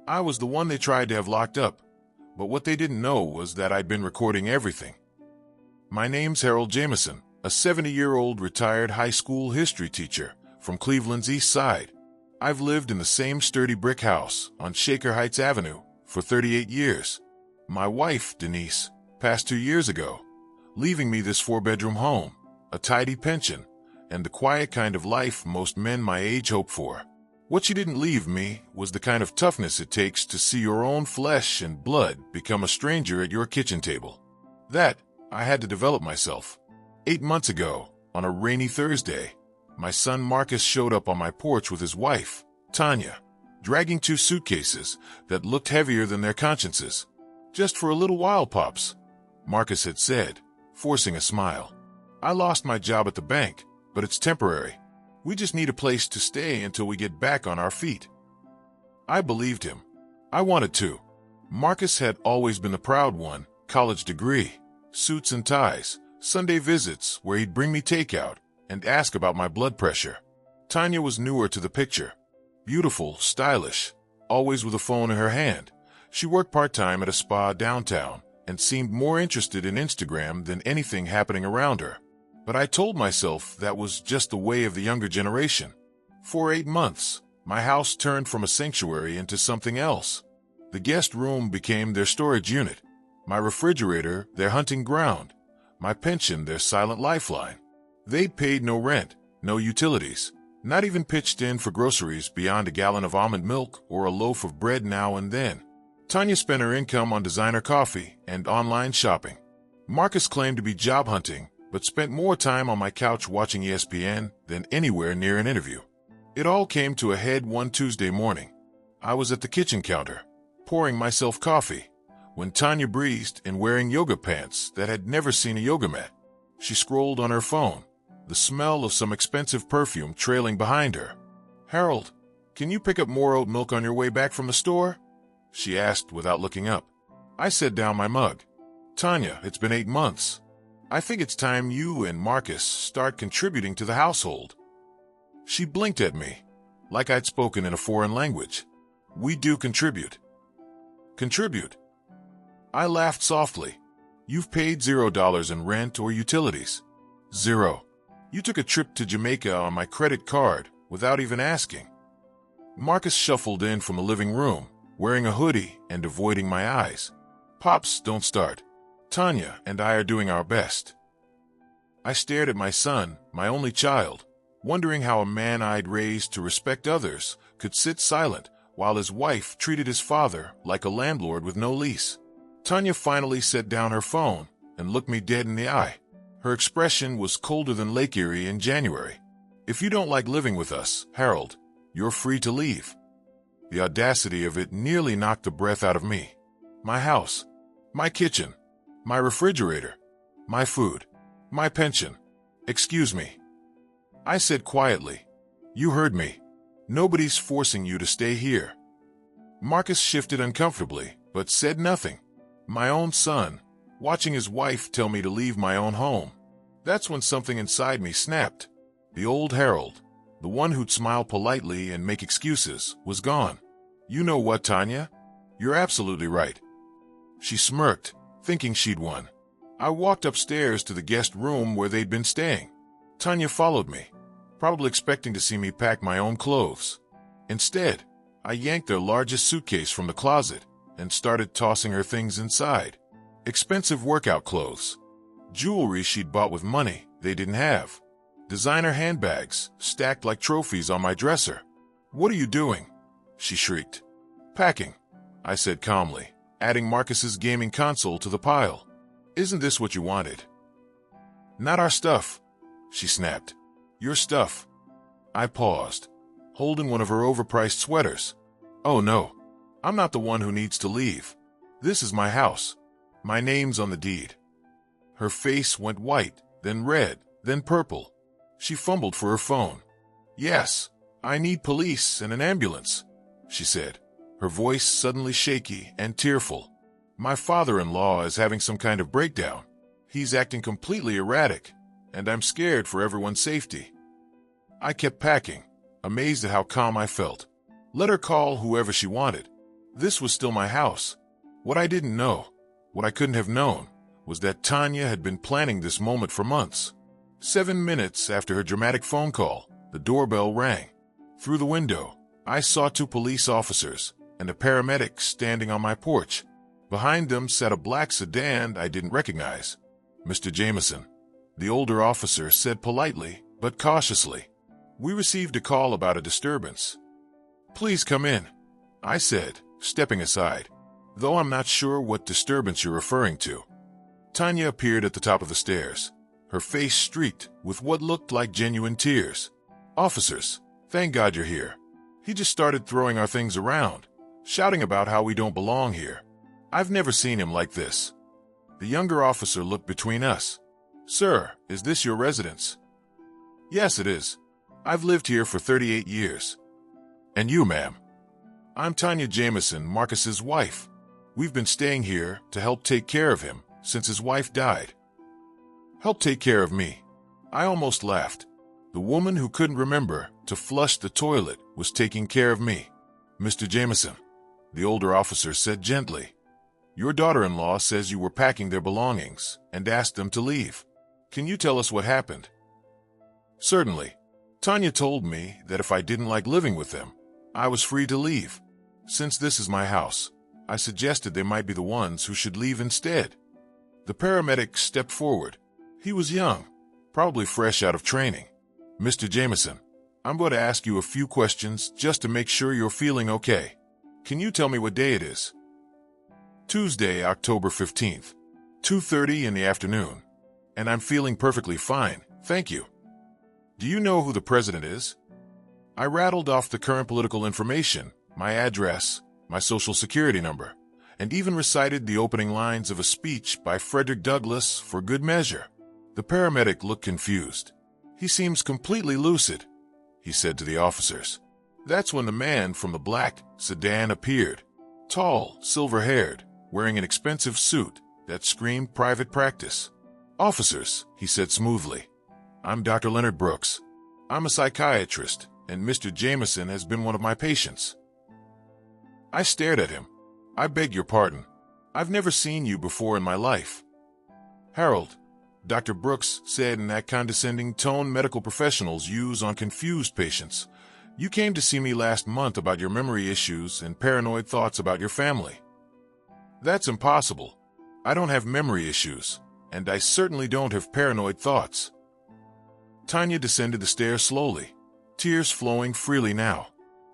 I was the one they tried to have locked up, but what they didn't know was that I'd been recording everything. My name's Harold Jameson, a 70-year-old retired high school history teacher from Cleveland's East Side. I've lived in the same sturdy brick house on Shaker Heights Avenue for 38 years. My wife, Denise, passed 2 years ago, leaving me this 4-bedroom home, a tidy pension, and the quiet kind of life most men my age hope for. What she didn't leave me was the kind of toughness it takes to see your own flesh and blood become a stranger at your kitchen table. That I had to develop myself. 8 months ago, on a rainy Thursday, my son Marcus showed up on my porch with his wife, Tanya, dragging 2 suitcases that looked heavier than their consciences. "Just for a little while, Pops," Marcus had said, forcing a smile. "I lost my job at the bank, but it's temporary. We just need a place to stay until we get back on our feet." I believed him. I wanted to. Marcus had always been the proud one, college degree, suits and ties, Sunday visits where he'd bring me takeout and ask about my blood pressure. Tanya was newer to the picture. Beautiful, stylish, always with a phone in her hand. She worked part-time at a spa downtown and seemed more interested in Instagram than anything happening around her. But I told myself that was just the way of the younger generation. For 8 months, my house turned from a sanctuary into something else. The guest room became their storage unit, my refrigerator their hunting ground, my pension their silent lifeline. They'd paid no rent, no utilities, not even pitched in for groceries beyond a gallon of almond milk or a loaf of bread now and then. Tanya spent her income on designer coffee and online shopping. Marcus claimed to be job hunting, but spent more time on my couch watching ESPN than anywhere near an interview. It all came to a head one Tuesday morning. I was at the kitchen counter, pouring myself coffee, when Tanya breezed in wearing yoga pants that had never seen a yoga mat. She scrolled on her phone, the smell of some expensive perfume trailing behind her. "Harold, can you pick up more oat milk on your way back from the store?" she asked without looking up. I set down my mug. "Tanya, it's been 8 months. I think it's time you and Marcus start contributing to the household." She blinked at me, like I'd spoken in a foreign language. "We do contribute." "Contribute?" I laughed softly. "You've paid $0 in rent or utilities. 0. You took a trip to Jamaica on my credit card without even asking." Marcus shuffled in from the living room, wearing a hoodie and avoiding my eyes. "Pops, don't start. Tanya and I are doing our best." I stared at my son, my only child, wondering how a man I'd raised to respect others could sit silent while his wife treated his father like a landlord with no lease. Tanya finally set down her phone and looked me dead in the eye. Her expression was colder than Lake Erie in January. "If you don't like living with us, Harold, you're free to leave." The audacity of it nearly knocked the breath out of me. My house, my kitchen, my refrigerator, my food, my pension. "Excuse me," I said quietly. "You heard me. Nobody's forcing you to stay here." Marcus shifted uncomfortably, but said nothing. My own son, watching his wife tell me to leave my own home. That's when something inside me snapped. The old Harold, the one who'd smile politely and make excuses, was gone. "You know what, Tanya? You're absolutely right." She smirked, thinking she'd won. I walked upstairs to the guest room where they'd been staying. Tanya followed me, probably expecting to see me pack my own clothes. Instead, I yanked their largest suitcase from the closet and started tossing her things inside. Expensive workout clothes, jewelry she'd bought with money they didn't have, designer handbags stacked like trophies on my dresser. "What are you doing?" she shrieked. "Packing," I said calmly, adding Marcus's gaming console to the pile. "Isn't this what you wanted?" "Not our stuff," she snapped. "Your stuff." I paused, holding one of her overpriced sweaters. "Oh no, I'm not the one who needs to leave. This is my house. My name's on the deed." Her face went white, then red, then purple. She fumbled for her phone. "Yes, I need police and an ambulance," she said, her voice suddenly shaky and tearful. "My father-in-law is having some kind of breakdown. He's acting completely erratic, and I'm scared for everyone's safety." I kept packing, amazed at how calm I felt. Let her call whoever she wanted. This was still my house. What I didn't know, what I couldn't have known, was that Tanya had been planning this moment for months. 7 minutes after her dramatic phone call, the doorbell rang. Through the window, I saw 2 police officers and a paramedic standing on my porch. Behind them sat a black sedan I didn't recognize. "Mr. Jameson," the older officer said politely but cautiously. "We received a call about a disturbance." "Please come in," I said, stepping aside, though I'm not sure what disturbance you're referring to. Tanya appeared at the top of the stairs, her face streaked with what looked like genuine tears. "Officers, thank God you're here. He just started throwing our things around, shouting about how we don't belong here. I've never seen him like this." The younger officer looked between us. "Sir, is this your residence?" "Yes, it is. I've lived here for 38 years. "And you, ma'am?" "I'm Tanya Jameson, Marcus's wife. We've been staying here to help take care of him since his wife died." "Help take care of me?" I almost laughed. The woman who couldn't remember to flush the toilet was taking care of me. "Mr. Jameson," the older officer said gently, "your daughter-in-law says you were packing their belongings and asked them to leave. Can you tell us what happened?" "Certainly. Tanya told me that if I didn't like living with them, I was free to leave. Since this is my house, I suggested they might be the ones who should leave instead." The paramedic stepped forward. He was young, probably fresh out of training. "Mr. Jameson, I'm going to ask you a few questions just to make sure you're feeling okay. Can you tell me what day it is?" "Tuesday, October 15th, 2:30 in the afternoon. And I'm feeling perfectly fine, thank you." "Do you know who the president is?" I rattled off the current political information, my address, my social security number, and even recited the opening lines of a speech by Frederick Douglass for good measure. The paramedic looked confused. "He seems completely lucid," he said to the officers. That's when the man from the black sedan appeared, tall, silver-haired, wearing an expensive suit that screamed private practice. "Officers," he said smoothly, "I'm Dr. Leonard Brooks. I'm a psychiatrist, and Mr. Jameson has been one of my patients." I stared at him. "I beg your pardon. I've never seen you before in my life." "Harold," Dr. Brooks said in that condescending tone medical professionals use on confused patients, "you came to see me last month about your memory issues and paranoid thoughts about your family." "That's impossible. I don't have memory issues, and I certainly don't have paranoid thoughts." Tanya descended the stairs slowly, tears flowing freely now.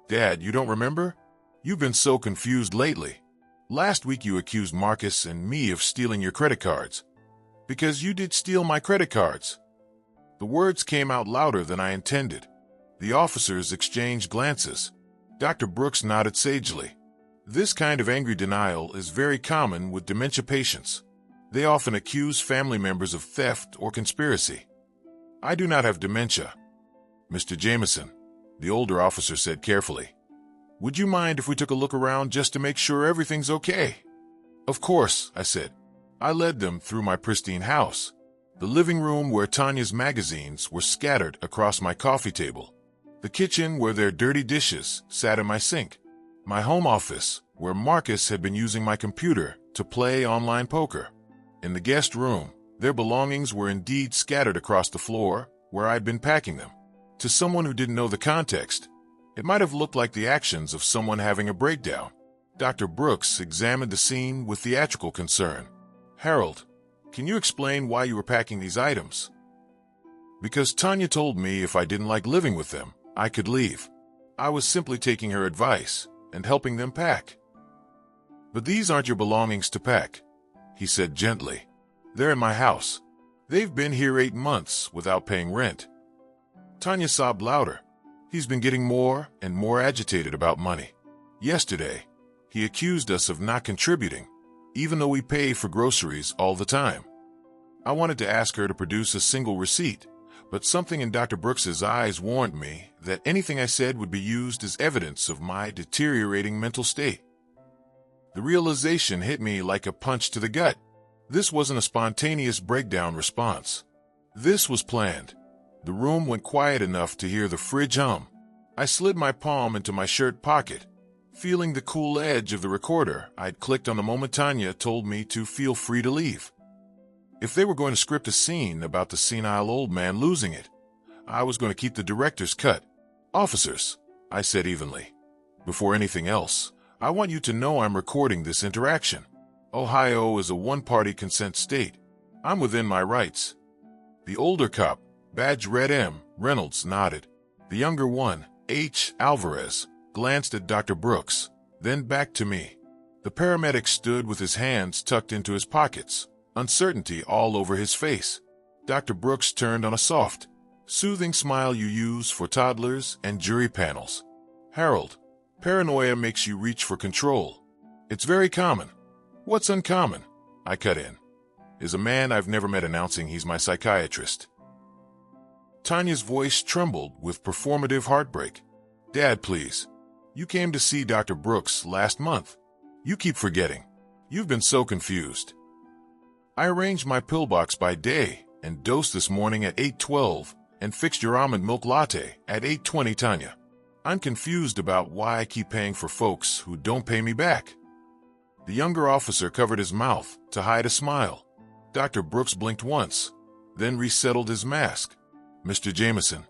"Dad, you don't remember? You've been so confused lately. Last week you accused Marcus and me of stealing your credit cards. Because you did steal my credit cards." The words came out louder than I intended. The officers exchanged glances. Dr. Brooks nodded sagely. This kind of angry denial is very common with dementia patients. They often accuse family members of theft or conspiracy. "I do not have dementia." "Mr. Jameson," the older officer said carefully, "would you mind if we took a look around just to make sure everything's okay?" "Of course," I said. I led them through my pristine house, the living room where Tanya's magazines were scattered across my coffee table, the kitchen where their dirty dishes sat in my sink, my home office where Marcus had been using my computer to play online poker. In the guest room, their belongings were indeed scattered across the floor where I'd been packing them. To someone who didn't know the context, it might have looked like the actions of someone having a breakdown. Dr. Brooks examined the scene with theatrical concern. "Harold, can you explain why you were packing these items?" "Because Tanya told me if I didn't like living with them, I could leave. I was simply taking her advice and helping them pack." "But these aren't your belongings to pack," he said gently. "They're in my house. They've been here 8 months without paying rent." Tanya sobbed louder. He's been getting more and more agitated about money. Yesterday, he accused us of not contributing, even though we pay for groceries all the time. I wanted to ask her to produce a single receipt, but something in Dr. Brooks's eyes warned me that anything I said would be used as evidence of my deteriorating mental state. The realization hit me like a punch to the gut. This wasn't a spontaneous breakdown response. This was planned. The room went quiet enough to hear the fridge hum. I slid my palm into my shirt pocket, Feeling the cool edge of the recorder, I'd clicked on the moment Tanya told me to feel free to leave. If they were going to script a scene about the senile old man losing it, I was going to keep the director's cut. Officers, I said evenly. Before anything else, I want you to know I'm recording this interaction. Ohio is a one-party consent state. I'm within my rights. The older cop, badge Red M. Reynolds, nodded. The younger one, H. Alvarez, glanced at Dr. Brooks, then back to me. The paramedic stood with his hands tucked into his pockets, uncertainty all over his face. Dr. Brooks turned on a soft, soothing smile you use for toddlers and jury panels. Harold, paranoia makes you reach for control. It's very common. What's uncommon, I cut in, is a man I've never met announcing he's my psychiatrist. Tanya's voice trembled with performative heartbreak. Dad, please. You came to see Dr. Brooks last month. You keep forgetting. You've been so confused. I arranged my pillbox by day and dosed this morning at 8:12 and fixed your almond milk latte at 8:20, Tanya. I'm confused about why I keep paying for folks who don't pay me back. The younger officer covered his mouth to hide a smile. Dr. Brooks blinked once, then resettled his mask. Mr. Jameson,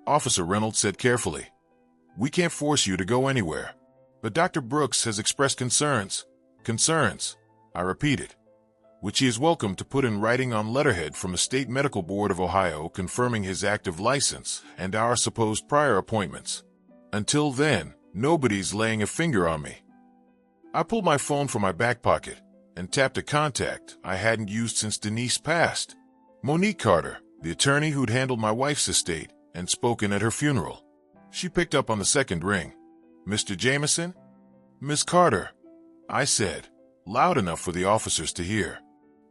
Officer Reynolds said carefully, we can't force you to go anywhere. But Dr. Brooks has expressed concerns, I repeated, which he is welcome to put in writing on letterhead from the State Medical Board of Ohio confirming his active license and our supposed prior appointments. Until then, nobody's laying a finger on me. I pulled my phone from my back pocket and tapped a contact I hadn't used since Denise passed. Monique Carter, the attorney who'd handled my wife's estate and spoken at her funeral. She picked up on the second ring. Mr. Jameson? Miss Carter, I said, loud enough for the officers to hear.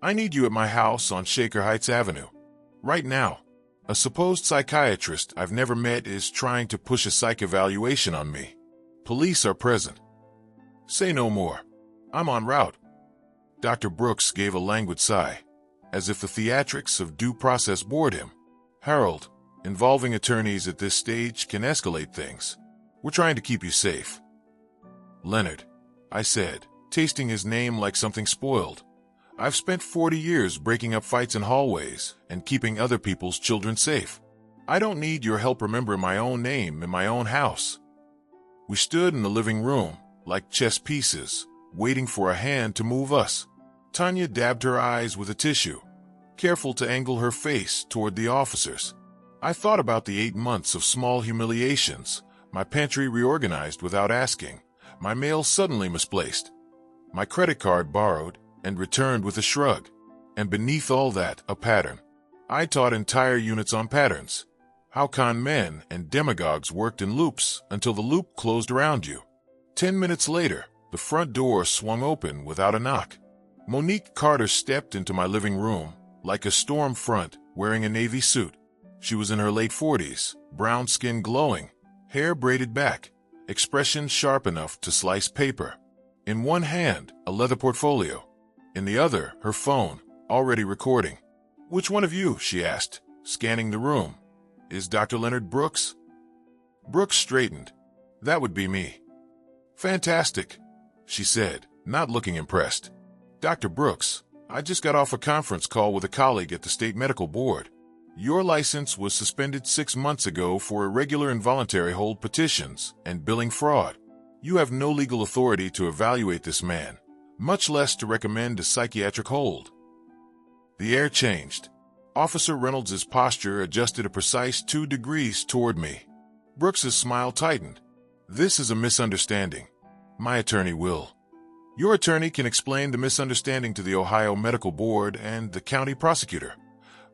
I need you at my house on Shaker Heights Avenue. Right now. A supposed psychiatrist I've never met is trying to push a psych evaluation on me. Police are present. Say no more. I'm en route. Dr. Brooks gave a languid sigh, as if the theatrics of due process bored him. Harold, involving attorneys at this stage can escalate things. We're trying to keep you safe. Leonard, I said, tasting his name like something spoiled. I've spent 40 years breaking up fights in hallways and keeping other people's children safe. I don't need your help remembering my own name in my own house. We stood in the living room, like chess pieces, waiting for a hand to move us. Tanya dabbed her eyes with a tissue, careful to angle her face toward the officers. I thought about the 8 months of small humiliations, my pantry reorganized without asking, my mail suddenly misplaced, my credit card borrowed and returned with a shrug, and beneath all that, a pattern. I taught entire units on patterns, how con men and demagogues worked in loops until the loop closed around you. 10 minutes later, the front door swung open without a knock. Monique Carter stepped into my living room, like a storm front, wearing a navy suit. She was in her late 40s, brown skin glowing, hair braided back, expression sharp enough to slice paper. In one hand, a leather portfolio. In the other, her phone, already recording. Which one of you, she asked, scanning the room. Is Dr. Leonard Brooks? Brooks straightened. That would be me. Fantastic, she said, not looking impressed. Dr. Brooks, I just got off a conference call with a colleague at the State Medical Board. Your license was suspended 6 months ago for irregular involuntary hold petitions and billing fraud. You have no legal authority to evaluate this man, much less to recommend a psychiatric hold. The air changed. Officer Reynolds' posture adjusted a precise 2 degrees toward me. Brooks's smile tightened. This is a misunderstanding. My attorney will. Your attorney can explain the misunderstanding to the Ohio Medical Board and the county prosecutor,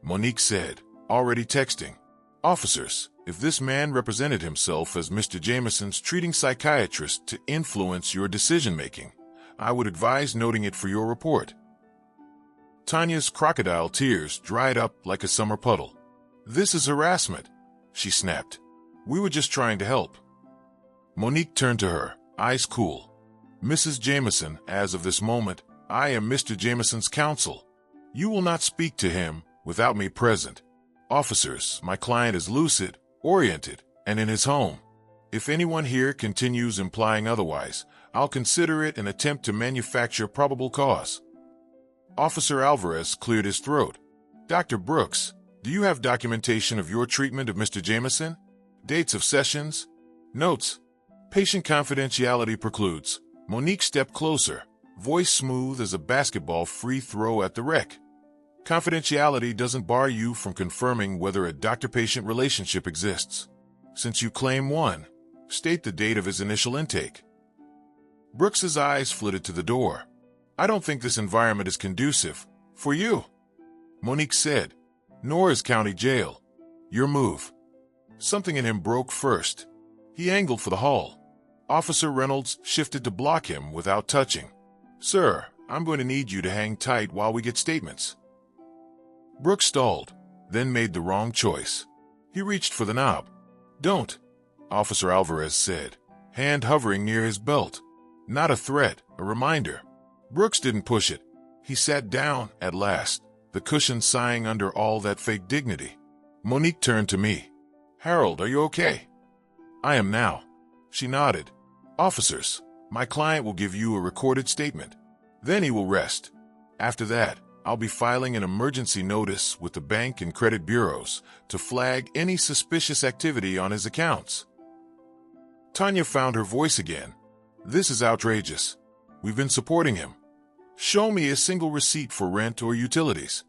Monique said, already texting. Officers, if this man represented himself as Mr. Jameson's treating psychiatrist to influence your decision-making, I would advise noting it for your report. Tanya's crocodile tears dried up like a summer puddle. This is harassment, she snapped. We were just trying to help. Monique turned to her, eyes cool. Mrs. Jameson, as of this moment, I am Mr. Jameson's counsel. You will not speak to him without me present. Officers, my client is lucid, oriented, and in his home. If anyone here continues implying otherwise, I'll consider it an attempt to manufacture probable cause. Officer Alvarez cleared his throat. Dr. Brooks, do you have documentation of your treatment of Mr. Jameson? Dates of sessions? Notes? Patient confidentiality precludes. Monique stepped closer, voice smooth as a basketball free throw at the rec. Confidentiality doesn't bar you from confirming whether a doctor-patient relationship exists. Since you claim one, state the date of his initial intake. Brooks's eyes flitted to the door. I don't think this environment is conducive for you, Monique said. Nor is county jail. Your move. Something in him broke first. He angled for the hall. Officer Reynolds shifted to block him without touching. Sir, I'm going to need you to hang tight while we get statements. Brooks stalled, then made the wrong choice. He reached for the knob. Don't, Officer Alvarez said, hand hovering near his belt. Not a threat, a reminder. Brooks didn't push it. He sat down at last, the cushion sighing under all that fake dignity. Monique turned to me. Harold, are you okay? I am now. She nodded. Officers, my client will give you a recorded statement. Then he will rest. After that, I'll be filing an emergency notice with the bank and credit bureaus to flag any suspicious activity on his accounts. Tanya found her voice again. This is outrageous. We've been supporting him. Show me a single receipt for rent or utilities.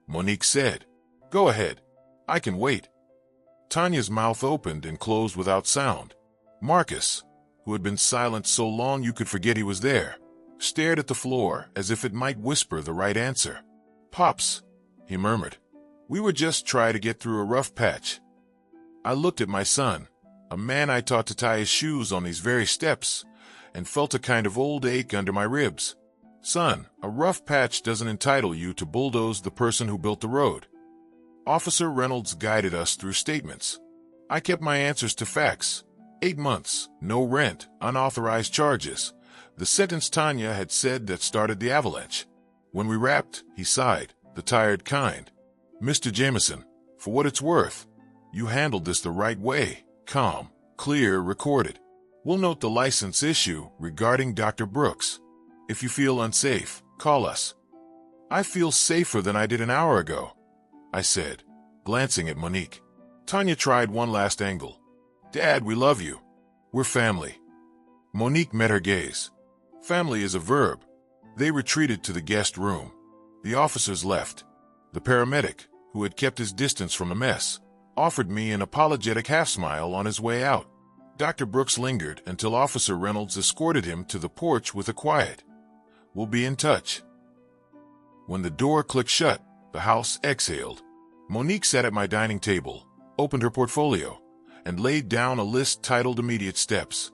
Monique said. Go ahead. I can wait. Tanya's mouth opened and closed without sound. Marcus, who had been silent so long you could forget he was there, stared at the floor as if it might whisper the right answer. Pops, he murmured. We would just try to get through a rough patch. I looked at my son, a man I taught to tie his shoes on these very steps, and felt a kind of old ache under my ribs. Son, a rough patch doesn't entitle you to bulldoze the person who built the road. Officer Reynolds guided us through statements. I kept my answers to facts. 8 months, no rent, unauthorized charges. The sentence Tanya had said that started the avalanche. When we wrapped, he sighed, the tired kind. Mr. Jameson, for what it's worth, you handled this the right way, calm, clear, recorded. We'll note the license issue regarding Dr. Brooks. If you feel unsafe, call us. I feel safer than I did an hour ago, I said, glancing at Monique. Tanya tried one last angle. Dad, we love you. We're family. Monique met her gaze. Family is a verb. They retreated to the guest room. The officers left. The paramedic, who had kept his distance from the mess, offered me an apologetic half-smile on his way out. Dr. Brooks lingered until Officer Reynolds escorted him to the porch with a quiet, "We'll be in touch." When the door clicked shut, the house exhaled. Monique sat at my dining table, opened her portfolio, and laid down a list titled Immediate Steps.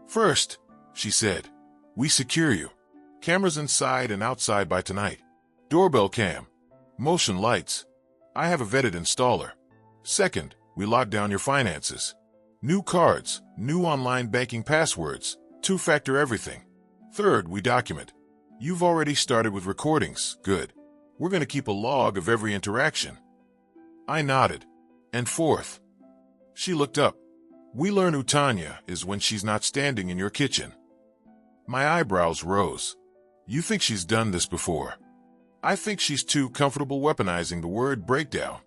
First, she said, we secure you. Cameras inside and outside by tonight. Doorbell cam. Motion lights. I have a vetted installer. Second, we lock down your finances. New cards, new online banking passwords, two-factor everything. Third, we document. You've already started with recordings. Good. We're going to keep a log of every interaction. I nodded. And fourth. She looked up. We learn who Tanya is when she's not standing in your kitchen. My eyebrows rose. You think she's done this before? I think she's too comfortable weaponizing the word breakdown.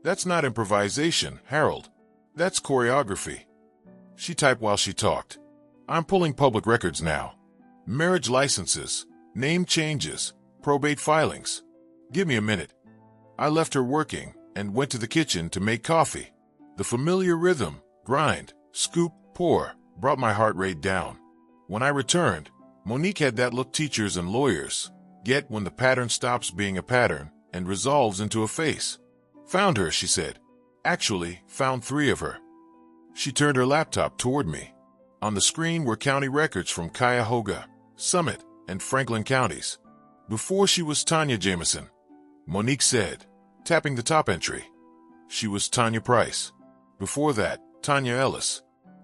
That's not improvisation, Harold. That's choreography. She typed while she talked. I'm pulling public records now. Marriage licenses, name changes, probate filings. Give me a minute. I left her working and went to the kitchen to make coffee. The familiar rhythm, grind, scoop, pour, brought my heart rate down. When I returned, Monique had that look teachers and lawyers get when the pattern stops being a pattern and resolves into a face. Found her, she said. Actually, found 3 of her. She turned her laptop toward me. On the screen were county records from Cuyahoga, Summit, and Franklin counties. Before she was Tanya Jameson, Monique said, tapping the top entry. She was Tanya Price. Before that, Tanya Ellis.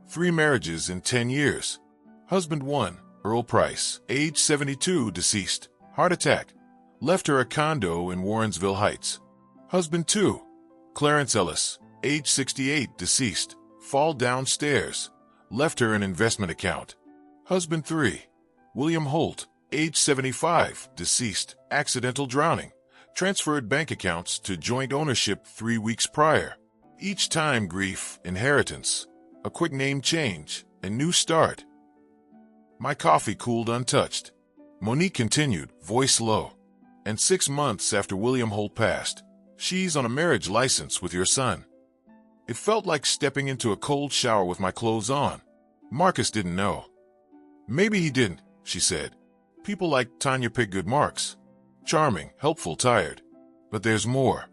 3 marriages in 10 years. Husband 1, Earl Price, age 72, deceased, heart attack. Left her a condo in Warrensville Heights. Husband 2, Clarence Ellis, age 68, deceased, fall downstairs. Left her an investment account. Husband 3. William Holt, age 75, deceased, accidental drowning. Transferred bank accounts to joint ownership 3 weeks prior. Each time grief, inheritance, a quick name change, a new start. My coffee cooled untouched. Monique continued, voice low. And 6 months after William Holt passed, she's on a marriage license with your son. It felt like stepping into a cold shower with my clothes on. Marcus didn't know. Maybe he didn't, she said. People like Tanya pick good marks. Charming, helpful, tired. But there's more.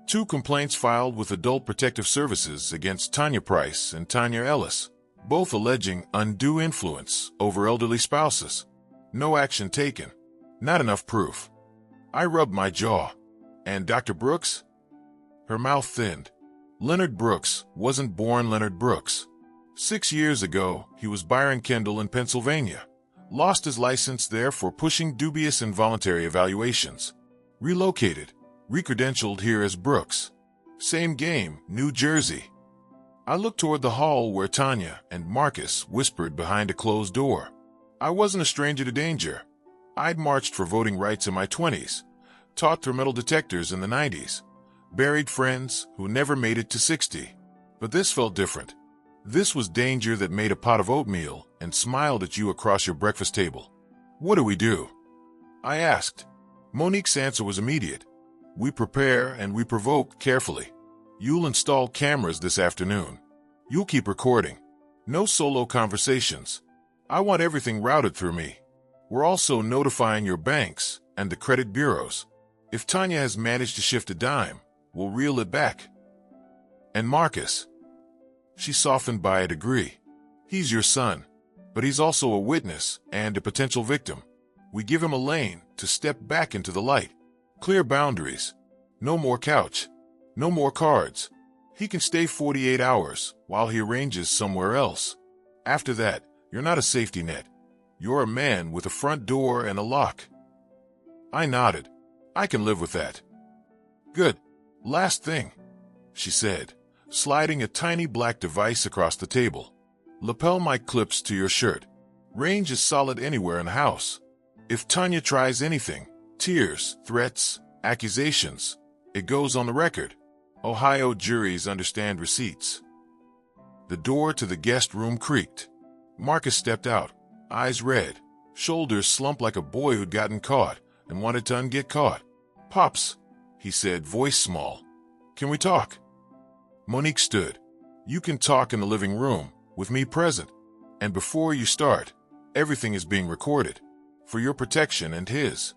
2 complaints filed with Adult Protective Services against Tanya Price and Tanya Ellis, both alleging undue influence over elderly spouses. No action taken. Not enough proof. I rubbed my jaw. And Dr. Brooks? Her mouth thinned. Leonard Brooks wasn't born Leonard Brooks. 6 years ago, he was Byron Kendall in Pennsylvania. Lost his license there for pushing dubious involuntary evaluations. Relocated. Recredentialed here as Brooks. Same game, New Jersey. I looked toward the hall where Tanya and Marcus whispered behind a closed door. I wasn't a stranger to danger. I'd marched for voting rights in my 20s, taught through metal detectors in the 90s, buried friends who never made it to 60. But this felt different. This was danger that made a pot of oatmeal and smiled at you across your breakfast table. What do we do? I asked. Monique's answer was immediate. We prepare and we provoke carefully. You'll install cameras this afternoon. You'll keep recording. No solo conversations. I want everything routed through me. We're also notifying your banks and the credit bureaus. If Tanya has managed to shift a dime, we'll reel it back. And Marcus? She softened by a degree. He's your son, but he's also a witness and a potential victim. We give him a lane to step back into the light. Clear boundaries. No more couch. No more cards. He can stay 48 hours while he arranges somewhere else. After that, you're not a safety net. You're a man with a front door and a lock. I nodded. I can live with that. Good. Last thing, she said, sliding a tiny black device across the table. Lapel mic clips to your shirt. Range is solid anywhere in the house. If Tanya tries anything, tears, threats, accusations, it goes on the record. Ohio juries understand receipts. The door to the guest room creaked. Marcus stepped out, eyes red, shoulders slumped like a boy who'd gotten caught and wanted to unget caught. Pops, he said, voice small. Can we talk? Monique stood. You can talk in the living room, with me present. And before you start, everything is being recorded. For your protection and his.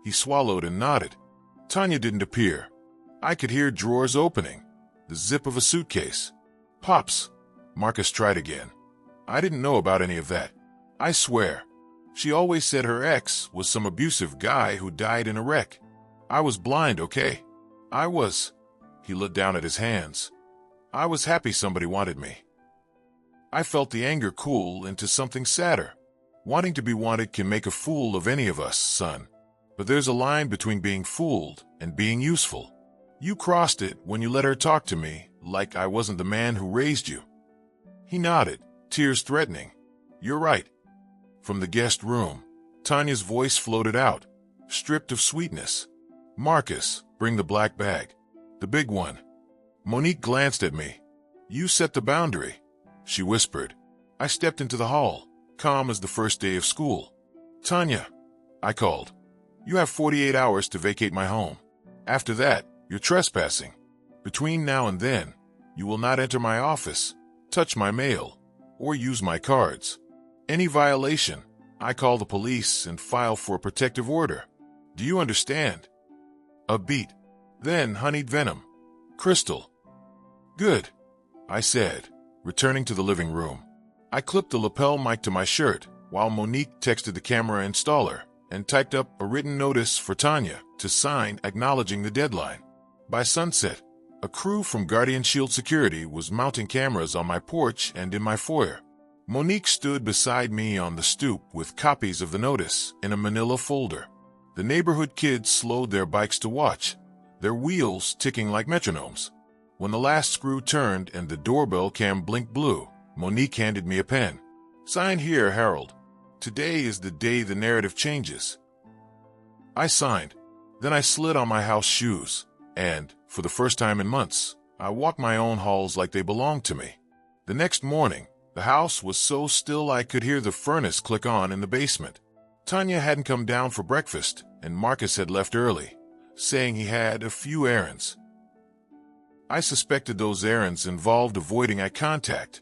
He swallowed and nodded. Tanya didn't appear. I could hear drawers opening, the zip of a suitcase. Pops, Marcus tried again. I didn't know about any of that. I swear. She always said her ex was some abusive guy who died in a wreck. I was blind, okay? I was. He looked down at his hands. I was happy somebody wanted me. I felt the anger cool into something sadder. Wanting to be wanted can make a fool of any of us, son. But there's a line between being fooled and being useful. You crossed it when you let her talk to me like I wasn't the man who raised you. He nodded, tears threatening. You're right. From the guest room, Tanya's voice floated out, stripped of sweetness. Marcus, bring the black bag. The big one. Monique glanced at me. You set the boundary, she whispered. I stepped into the hall, calm as the first day of school. Tanya, I called. You have 48 hours to vacate my home. After that, you're trespassing. Between now and then, you will not enter my office, touch my mail, or use my cards. Any violation, I call the police and file for a protective order. Do you understand? A beat. Then honeyed venom. Crystal. Good, I said, returning to the living room. I clipped the lapel mic to my shirt while Monique texted the camera installer and typed up a written notice for Tanya to sign acknowledging the deadline. By sunset, a crew from Guardian Shield Security was mounting cameras on my porch and in my foyer. Monique stood beside me on the stoop with copies of the notice in a manila folder. The neighborhood kids slowed their bikes to watch, their wheels ticking like metronomes. When the last screw turned and the doorbell cam blinked blue, Monique handed me a pen. Sign here, Harold. Today is the day the narrative changes. I signed. Then I slid on my house shoes, and, for the first time in months, I walked my own halls like they belonged to me. The next morning, the house was so still I could hear the furnace click on in the basement. Tanya hadn't come down for breakfast, and Marcus had left early, saying he had a few errands. I suspected those errands involved avoiding eye contact.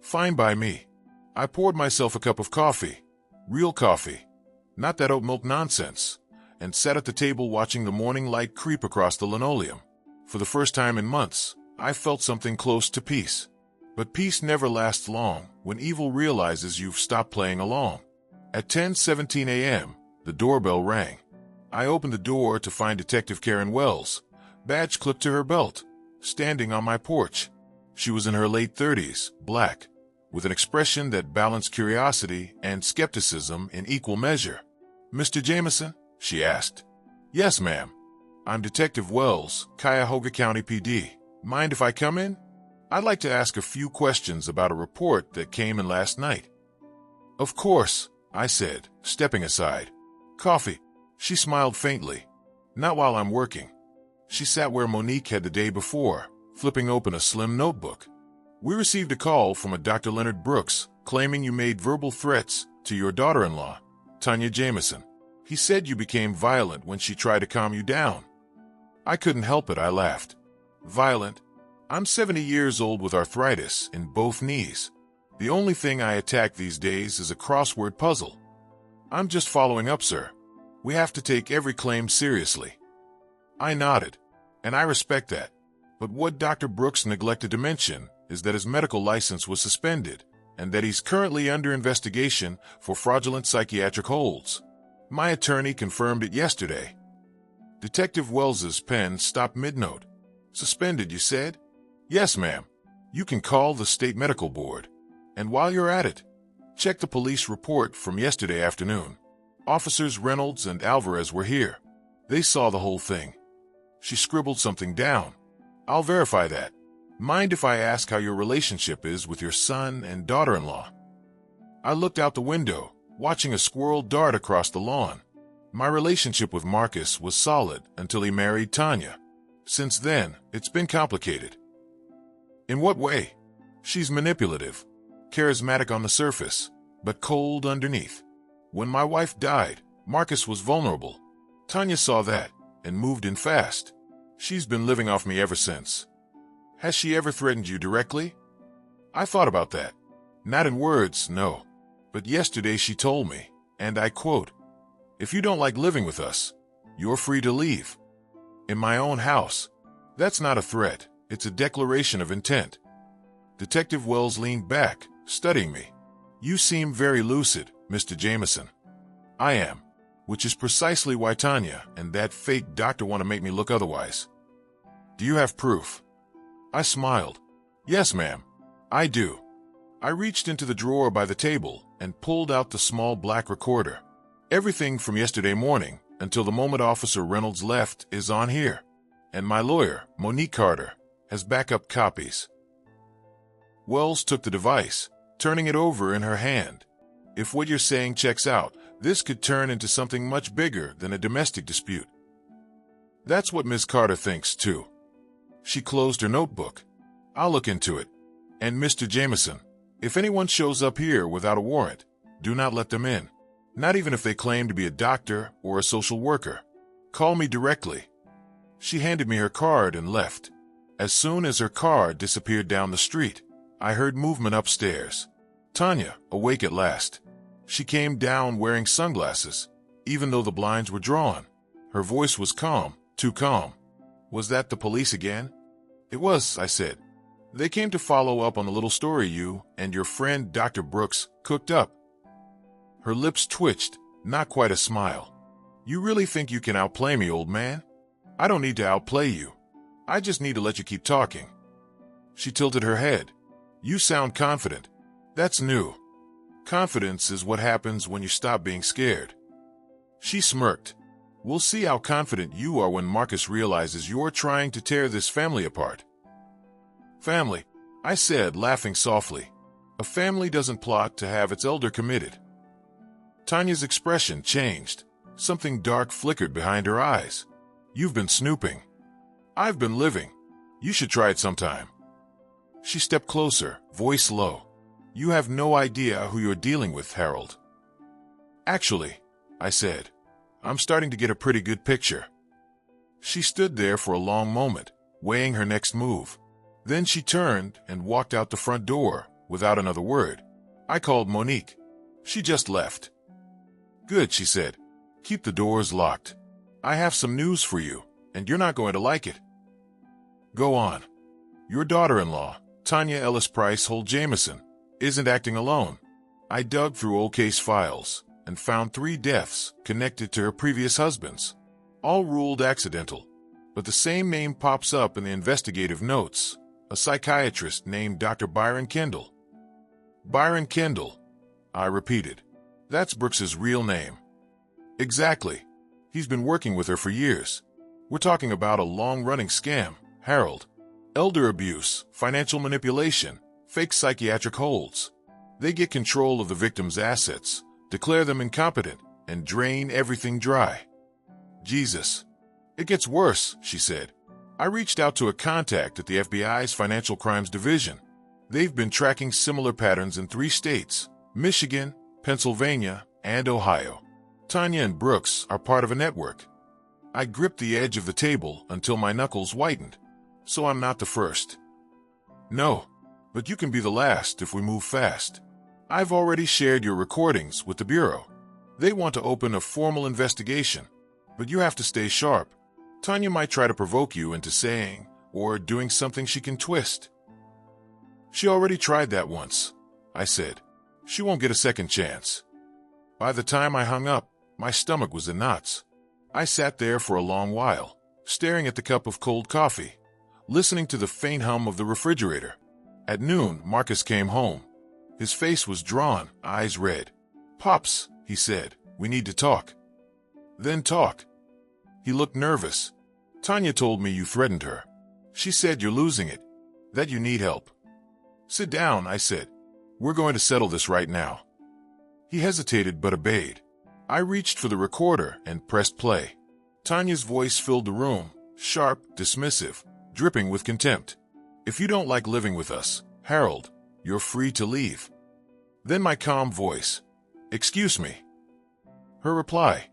Fine by me. I poured myself a cup of coffee, real coffee, not that oat milk nonsense, and sat at the table watching the morning light creep across the linoleum. For the first time in months, I felt something close to peace. But peace never lasts long when evil realizes you've stopped playing along. At 10:17 a.m., the doorbell rang. I opened the door to find Detective Karen Wells, badge clipped to her belt, standing on my porch. She was in her late 30s, black, with an expression that balanced curiosity and skepticism in equal measure. "Mr. Jameson?" she asked. "Yes, ma'am. I'm Detective Wells, Cuyahoga County PD. Mind if I come in? I'd like to ask a few questions about a report that came in last night." "Of course," I said, stepping aside. "Coffee?" She smiled faintly. "Not while I'm working." She sat where Monique had the day before, flipping open a slim notebook. "We received a call from a Dr. Leonard Brooks claiming you made verbal threats to your daughter-in-law, Tanya Jameson. He said you became violent when she tried to calm you down." I couldn't help it, I laughed. "Violent? I'm 70 years old with arthritis in both knees. The only thing I attack these days is a crossword puzzle." "I'm just following up, sir. We have to take every claim seriously." I nodded, and I respect that. But what Dr. Brooks neglected to mention is that his medical license was suspended and that he's currently under investigation for fraudulent psychiatric holds. My attorney confirmed it yesterday. Detective Wells's pen stopped mid-note. "Suspended, you said?" "Yes, ma'am. You can call the state medical board. And while you're at it, check the police report from yesterday afternoon. Officers Reynolds and Alvarez were here. They saw the whole thing." She scribbled something down. "I'll verify that. Mind if I ask how your relationship is with your son and daughter-in-law?" I looked out the window, watching a squirrel dart across the lawn. My relationship with Marcus was solid until he married Tanya. Since then, it's been complicated. "In what way?" "She's manipulative, charismatic on the surface, but cold underneath. When my wife died, Marcus was vulnerable. Tanya saw that and moved in fast. She's been living off me ever since." "Has she ever threatened you directly?" I thought about that. Not in words, no. But yesterday she told me, and I quote, "If you don't like living with us, you're free to leave." In my own house. That's not a threat, it's a declaration of intent. Detective Wells leaned back, studying me. "You seem very lucid, Mr. Jameson." "I am, which is precisely why Tanya and that fake doctor want to make me look otherwise." "Do you have proof?" I smiled. "Yes, ma'am, I do." I reached into the drawer by the table and pulled out the small black recorder. Everything from yesterday morning until the moment Officer Reynolds left is on here. And my lawyer, Monique Carter, has backup copies. Wells took the device, turning it over in her hand. "If what you're saying checks out, this could turn into something much bigger than a domestic dispute." "That's what Ms. Carter thinks, too." She closed her notebook. "I'll look into it. And Mr. Jameson, if anyone shows up here without a warrant, do not let them in. Not even if they claim to be a doctor or a social worker. Call me directly." She handed me her card and left. As soon as her car disappeared down the street, I heard movement upstairs. Tanya, awake at last. She came down wearing sunglasses, even though the blinds were drawn. Her voice was calm, too calm. "Was that the police again?" "It was," I said. "They came to follow up on the little story you and your friend Dr. Brooks cooked up." Her lips twitched, not quite a smile. "You really think you can outplay me, old man?" "I don't need to outplay you. I just need to let you keep talking." She tilted her head. "You sound confident. That's new. Confidence is what happens when you stop being scared." She smirked. "We'll see how confident you are when Marcus realizes you're trying to tear this family apart." "Family," I said, laughing softly. A family doesn't plot to have its elder committed. Tanya's expression changed. Something dark flickered behind her eyes. You've been snooping. I've been living. You should try it sometime. She stepped closer, voice low. You have no idea who you're dealing with, Harold. Actually, I said, I'm starting to get a pretty good picture. She stood there for a long moment, weighing her next move. Then she turned and walked out the front door without another word. I called Monique. She just left. Good, she said. Keep the doors locked. I have some news for you, and you're not going to like it. Go on. Your daughter-in-law, Tanya Ellis Price Holt Jameson, isn't acting alone. I dug through old case files and found 3 deaths connected to her previous husbands, all ruled accidental. But the same name pops up in the investigative notes, a psychiatrist named Dr. Byron Kendall. Byron Kendall, I repeated. That's Brooks's real name. Exactly. He's been working with her for years. We're talking about a long-running scam, Harold. Elder abuse, financial manipulation, fake psychiatric holds. They get control of the victim's assets, declare them incompetent, and drain everything dry. Jesus. It gets worse, she said. I reached out to a contact at the FBI's Financial Crimes Division. They've been tracking similar patterns in 3 states, Michigan, Pennsylvania, and Ohio. Tanya and Brooks are part of a network. I gripped the edge of the table until my knuckles whitened. So I'm not the first. No, but you can be the last if we move fast. I've already shared your recordings with the Bureau. They want to open a formal investigation, but you have to stay sharp. Tanya might try to provoke you into saying or doing something she can twist. She already tried that once, I said. She won't get a second chance. By the time I hung up, my stomach was in knots. I sat there for a long while, staring at the cup of cold coffee, listening to the faint hum of the refrigerator. At noon, Marcus came home. His face was drawn, eyes red. Pops, he said, we need to talk. Then talk. He looked nervous. Tanya told me you threatened her. She said you're losing it, that you need help. Sit down, I said. We're going to settle this right now. He hesitated but obeyed. I reached for the recorder and pressed play. Tanya's voice filled the room, sharp, dismissive, dripping with contempt. If you don't like living with us, Harold, you're free to leave. Then my calm voice. Excuse me. Her reply.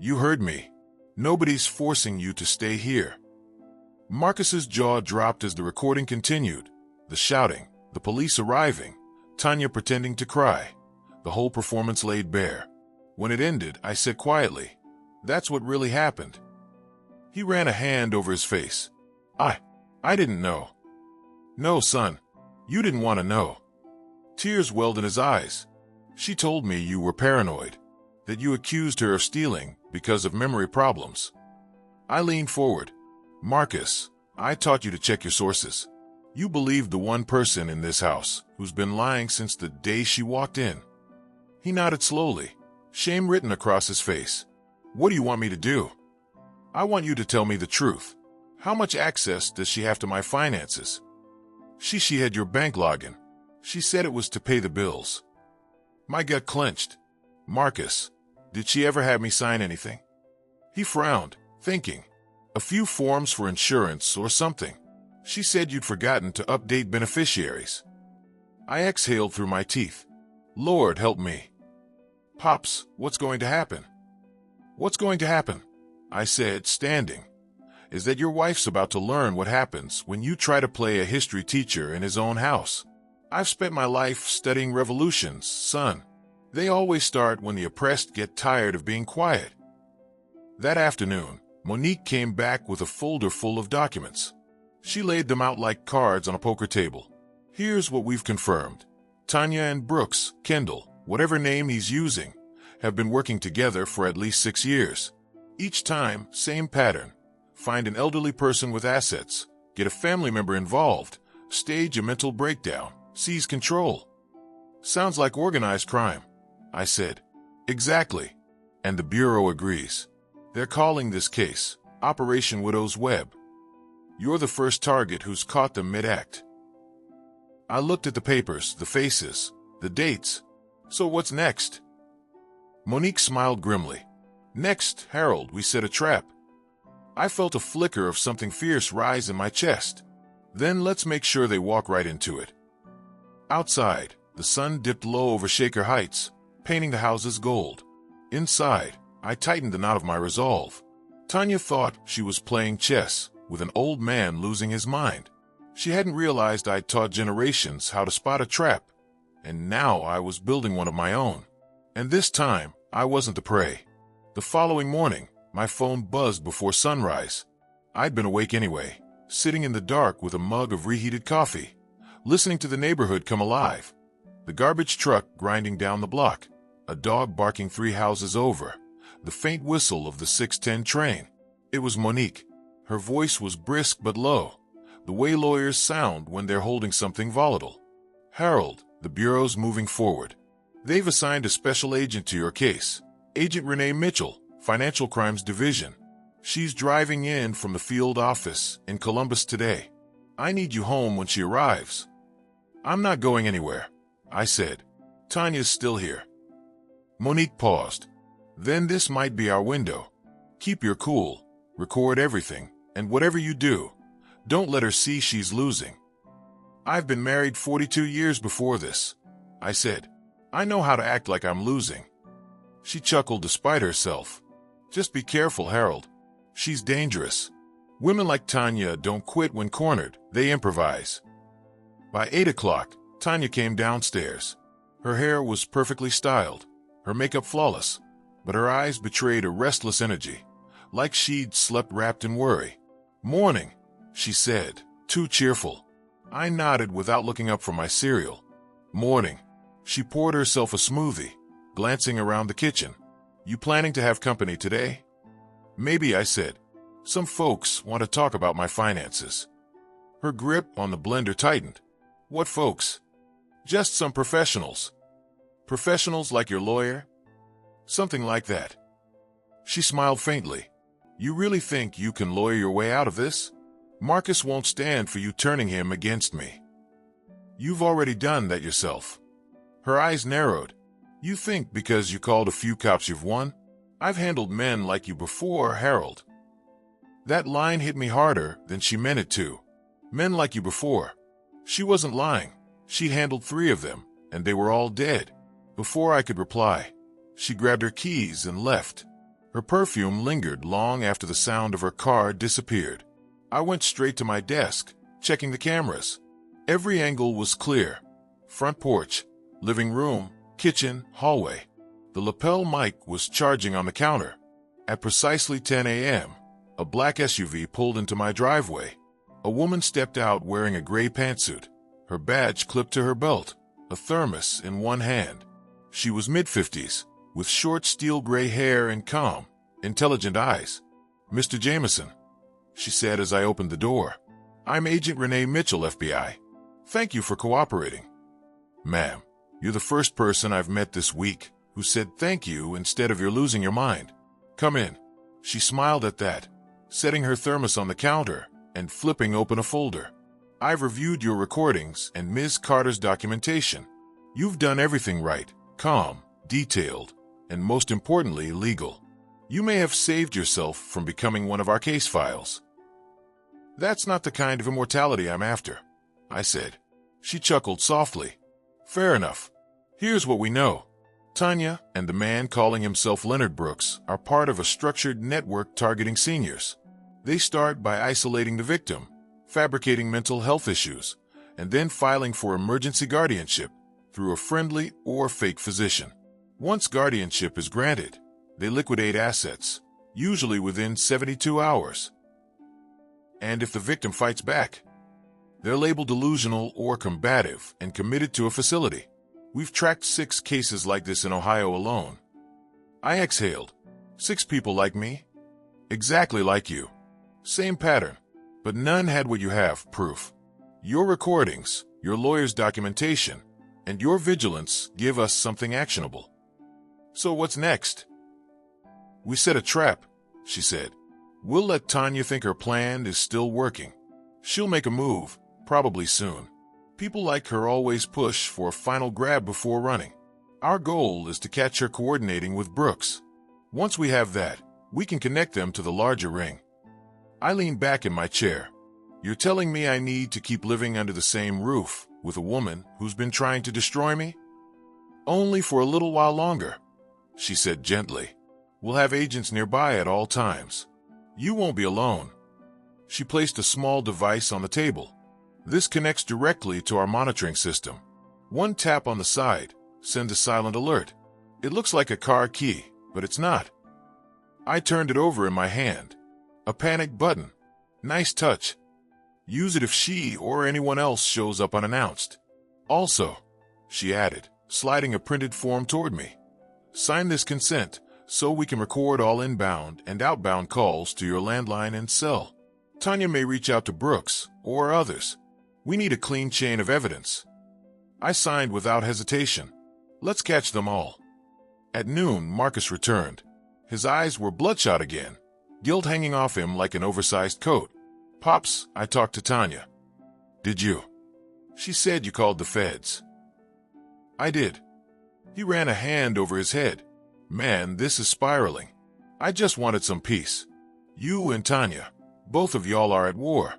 You heard me. Nobody's forcing you to stay here. Marcus's jaw dropped as the recording continued. The shouting, the police arriving, Tanya pretending to cry. The whole performance laid bare. When it ended, I said quietly, that's what really happened. He ran a hand over his face. I didn't know. No, son. You didn't want to know. Tears welled in his eyes. She told me you were paranoid, that you accused her of stealing because of memory problems. I leaned forward. Marcus, I taught you to check your sources. You believed the one person in this house who's been lying since the day she walked in. He nodded slowly, shame written across his face. What do you want me to do? I want you to tell me the truth. How much access does she have to my finances? She had your bank login. She said it was to pay the bills. My gut clenched. Marcus, did she ever have me sign anything? He frowned, thinking. A few forms for insurance or something. She said you'd forgotten to update beneficiaries. I exhaled through my teeth. Lord help me. Pops, what's going to happen? What's going to happen? I said, standing. Is that your wife's about to learn what happens when you try to play a history teacher in his own house. I've spent my life studying revolutions, son. They always start when the oppressed get tired of being quiet. That afternoon, Monique came back with a folder full of documents. She laid them out like cards on a poker table. Here's what we've confirmed. Tanya and Brooks, Kendall, whatever name he's using, have been working together for at least 6 years. Each time, same pattern. Find an elderly person with assets, get a family member involved, stage a mental breakdown, seize control. Sounds like organized crime, I said. Exactly. And the Bureau agrees. They're calling this case Operation Widow's Web. You're the first target who's caught them mid-act. I looked at the papers, the faces, the dates. So what's next? Monique smiled grimly. Next, Harold, we set a trap. I felt a flicker of something fierce rise in my chest. Then let's make sure they walk right into it. Outside, the sun dipped low over Shaker Heights, painting the houses gold. Inside, I tightened the knot of my resolve. Tanya thought she was playing chess with an old man losing his mind. She hadn't realized I'd taught generations how to spot a trap, and now I was building one of my own. And this time, I wasn't the prey. The following morning, my phone buzzed before sunrise. I'd been awake anyway, sitting in the dark with a mug of reheated coffee, listening to the neighborhood come alive. The garbage truck grinding down the block, a dog barking 3 houses over, the faint whistle of the 6:10 train. It was Monique. Her voice was brisk but low, the way lawyers sound when they're holding something volatile. Harold, the bureau's moving forward. They've assigned a special agent to your case, Agent Renee Mitchell, Financial Crimes Division. She's driving in from the field office in Columbus today. I need you home when she arrives. I'm not going anywhere, I said. Tanya's still here. Monique paused. Then this might be our window. Keep your cool, record everything, and whatever you do, don't let her see she's losing. I've been married 42 years before this, I said. I know how to act like I'm losing. She chuckled despite herself. Just be careful, Harold. She's dangerous. Women like Tanya don't quit when cornered, they improvise. By 8 o'clock, Tanya came downstairs. Her hair was perfectly styled, her makeup flawless, but her eyes betrayed a restless energy, like she'd slept wrapped in worry. Morning, she said, too cheerful. I nodded without looking up from my cereal. Morning. She poured herself a smoothie, glancing around the kitchen. You planning to have company today? Maybe, I said. Some folks want to talk about my finances. Her grip on the blender tightened. What folks? Just some professionals. Professionals like your lawyer? Something like that. She smiled faintly. You really think you can lawyer your way out of this? Marcus won't stand for you turning him against me. You've already done that yourself. Her eyes narrowed. You think because you called a few cops you've won? I've handled men like you before, Harold. That line hit me harder than she meant it to. Men like you before. She wasn't lying. She'd handled 3 of them, and they were all dead. Before I could reply, she grabbed her keys and left. Her perfume lingered long after the sound of her car disappeared. I went straight to my desk, checking the cameras. Every angle was clear. Front porch, living room, kitchen, hallway. The lapel mic was charging on the counter. At precisely 10 a.m., a black SUV pulled into my driveway. A woman stepped out wearing a gray pantsuit, her badge clipped to her belt, a thermos in one hand. She was mid-50s, with short steel gray hair and calm, intelligent eyes. Mr. Jameson, she said as I opened the door. I'm Agent Renee Mitchell, FBI. Thank you for cooperating. Ma'am, you're the first person I've met this week who said thank you instead of you're losing your mind. Come in. She smiled at that, setting her thermos on the counter and flipping open a folder. I've reviewed your recordings and Ms. Carter's documentation. You've done everything right, calm, detailed, and most importantly, legal. You may have saved yourself from becoming one of our case files. That's not the kind of immortality I'm after, I said. She chuckled softly. Fair enough. Here's what we know. Tanya and the man calling himself Leonard Brooks are part of a structured network targeting seniors. They start by isolating the victim, fabricating mental health issues, and then filing for emergency guardianship through a friendly or fake physician. Once guardianship is granted, they liquidate assets, usually within 72 hours. And if the victim fights back, they're labeled delusional or combative and committed to a facility. We've tracked 6 cases like this in Ohio alone. I exhaled. 6 people like me? Exactly like you. Same pattern, but none had what you have, proof. Your recordings, your lawyer's documentation, and your vigilance give us something actionable. So what's next? We set a trap, she said. We'll let Tanya think her plan is still working. She'll make a move, probably soon. People like her always push for a final grab before running. Our goal is to catch her coordinating with Brooks. Once we have that, we can connect them to the larger ring. I lean back in my chair. You're telling me I need to keep living under the same roof with a woman who's been trying to destroy me? Only for a little while longer, she said gently. We'll have agents nearby at all times. You won't be alone. She placed a small device on the table. This connects directly to our monitoring system. One tap on the side sends a silent alert. It looks like a car key, but it's not. I turned it over in my hand. A panic button. Nice touch. Use it if she or anyone else shows up unannounced. Also, she added, sliding a printed form toward me. Sign this consent so we can record all inbound and outbound calls to your landline and cell. Tanya may reach out to Brooks or others. We need a clean chain of evidence. I signed without hesitation. Let's catch them all. At noon, Marcus returned. His eyes were bloodshot again, guilt hanging off him like an oversized coat. Pops, I talked to Tanya. Did you? She said you called the feds. I did. He ran a hand over his head. Man, this is spiraling. I just wanted some peace. You and Tanya, both of y'all are at war.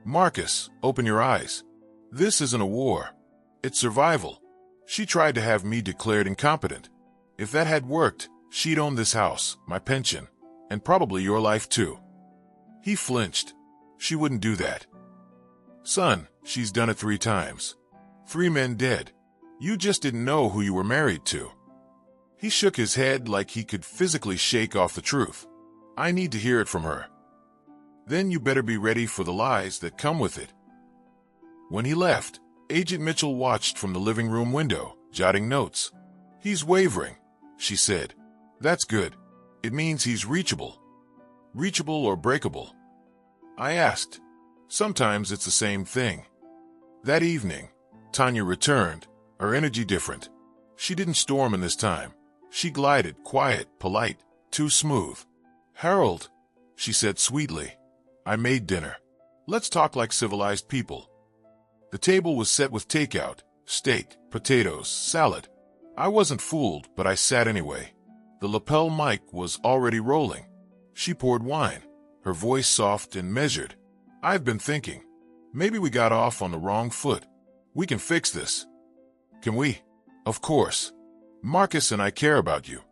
Marcus, open your eyes. This isn't a war. It's survival. She tried to have me declared incompetent. If that had worked, she'd own this house, my pension, and probably your life too. He flinched. She wouldn't do that. Son, she's done it 3 times. 3 men dead. You just didn't know who you were married to. He shook his head like he could physically shake off the truth. I need to hear it from her. Then you better be ready for the lies that come with it. When he left, Agent Mitchell watched from the living room window, jotting notes. He's wavering, she said. That's good. It means he's reachable. Reachable or breakable. I asked. Sometimes it's the same thing. That evening, Tanya returned, her energy different. She didn't storm in this time. She glided, quiet, polite, too smooth. Harold, she said sweetly, I made dinner. Let's talk like civilized people. The table was set with takeout, steak, potatoes, salad. I wasn't fooled, but I sat anyway. The lapel mic was already rolling. She poured wine, her voice soft and measured. I've been thinking, maybe we got off on the wrong foot. We can fix this. Can we? Of course. Marcus and I care about you.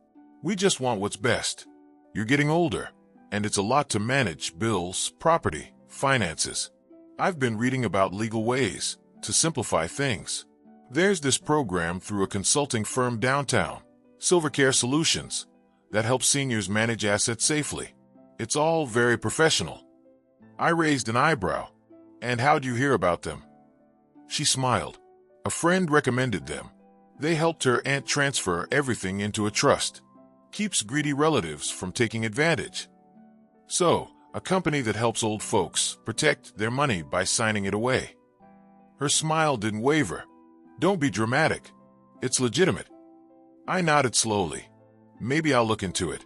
We just want what's best. You're getting older, and it's a lot to manage: bills, property, finances. I've been reading about legal ways to simplify things. There's this program through a consulting firm downtown, Silvercare Solutions, that helps seniors manage assets safely. It's all very professional. I raised an eyebrow. And how'd you hear about them? She smiled. A friend recommended them. They helped her aunt transfer everything into a trust. Keeps greedy relatives from taking advantage. So, a company that helps old folks protect their money by signing it away. Her smile didn't waver. Don't be dramatic. It's legitimate. I nodded slowly. Maybe I'll look into it.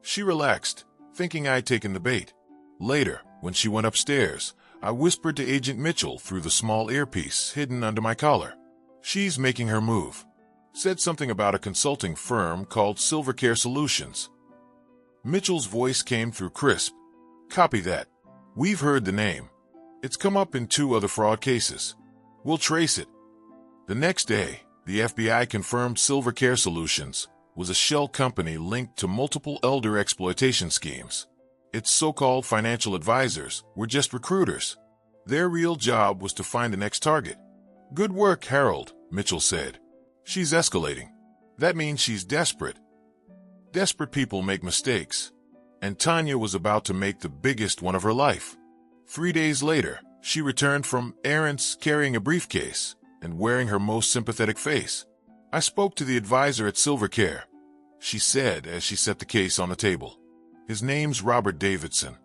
She relaxed, thinking I'd taken the bait. Later, when she went upstairs, I whispered to Agent Mitchell through the small earpiece hidden under my collar. She's making her move. Said something about a consulting firm called Silvercare Solutions. Mitchell's voice came through crisp. Copy that. We've heard the name. It's come up in 2 other fraud cases. We'll trace it. The next day, the FBI confirmed Silvercare Solutions was a shell company linked to multiple elder exploitation schemes. Its so-called financial advisors were just recruiters. Their real job was to find the next target. Good work, Harold, Mitchell said. She's escalating. That means she's desperate. Desperate people make mistakes. And Tanya was about to make the biggest one of her life. 3 days later, she returned from errands carrying a briefcase and wearing her most sympathetic face. I spoke to the advisor at Silvercare, she said as she set the case on the table. His name's Robert Davidson.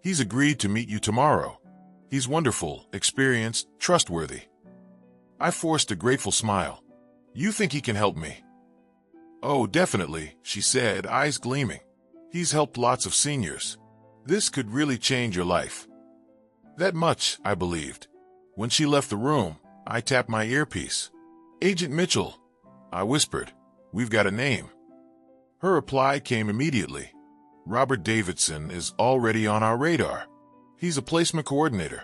He's agreed to meet you tomorrow. He's wonderful, experienced, trustworthy. I forced a grateful smile. You think he can help me? Oh, definitely, she said, eyes gleaming. He's helped lots of seniors. This could really change your life. That much, I believed. When she left the room, I tapped my earpiece. "Agent Mitchell," I whispered. "We've got a name." Her reply came immediately. "Robert Davidson is already on our radar. He's a placement coordinator,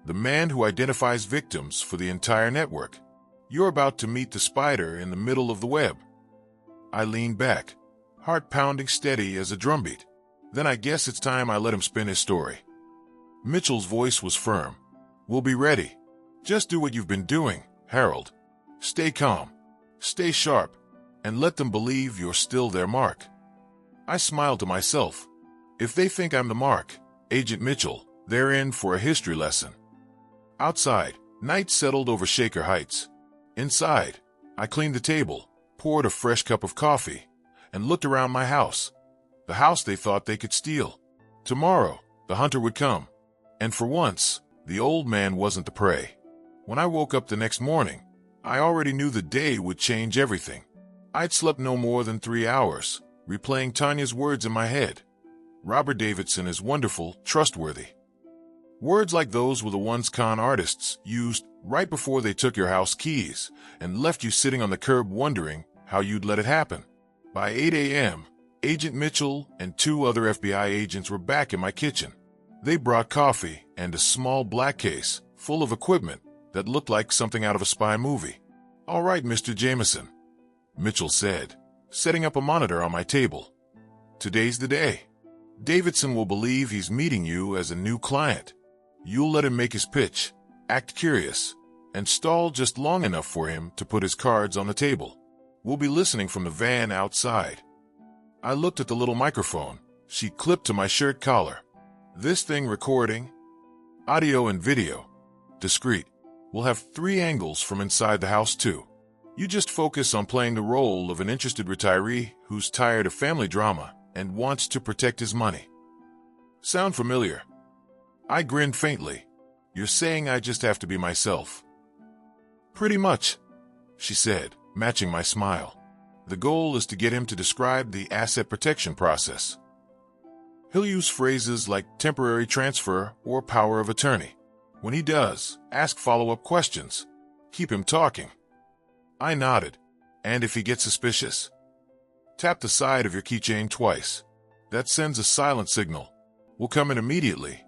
the man who identifies victims for the entire network. You're about to meet the spider in the middle of the web." I leaned back, heart pounding steady as a drumbeat. Then I guess it's time I let him spin his story. Mitchell's voice was firm. "We'll be ready. Just do what you've been doing, Harold. Stay calm, stay sharp, and let them believe you're still their mark." I smiled to myself. If they think I'm the mark, Agent Mitchell, they're in for a history lesson. Outside, night settled over Shaker Heights. Inside, I cleaned the table, poured a fresh cup of coffee, and looked around my house. The house they thought they could steal. Tomorrow, the hunter would come. And for once, the old man wasn't the prey. When I woke up the next morning, I already knew the day would change everything. I'd slept no more than 3 hours, replaying Tanya's words in my head. Robert Davidson is wonderful, trustworthy. Words like those were the ones con artists used right before they took your house keys and left you sitting on the curb wondering how you'd let it happen. By 8 a.m., Agent Mitchell and 2 other FBI agents were back in my kitchen. They brought coffee and a small black case full of equipment that looked like something out of a spy movie. "All right, Mr. Jameson," Mitchell said, setting up a monitor on my table. "Today's the day. Davidson will believe he's meeting you as a new client. You'll let him make his pitch, act curious, and stall just long enough for him to put his cards on the table. We'll be listening from the van outside." I looked at the little microphone she clipped to my shirt collar. "This thing recording? Audio and video. Discreet. We'll have 3 angles from inside the house too. You just focus on playing the role of an interested retiree who's tired of family drama and wants to protect his money. Sound familiar?" I grinned faintly. "You're saying I just have to be myself?" "Pretty much," she said, matching my smile. "The goal is to get him to describe the asset protection process. He'll use phrases like temporary transfer or power of attorney. When he does, ask follow-up questions. Keep him talking." I nodded. "And if he gets suspicious?" "Tap the side of your keychain twice. That sends a silent signal. We'll come in immediately."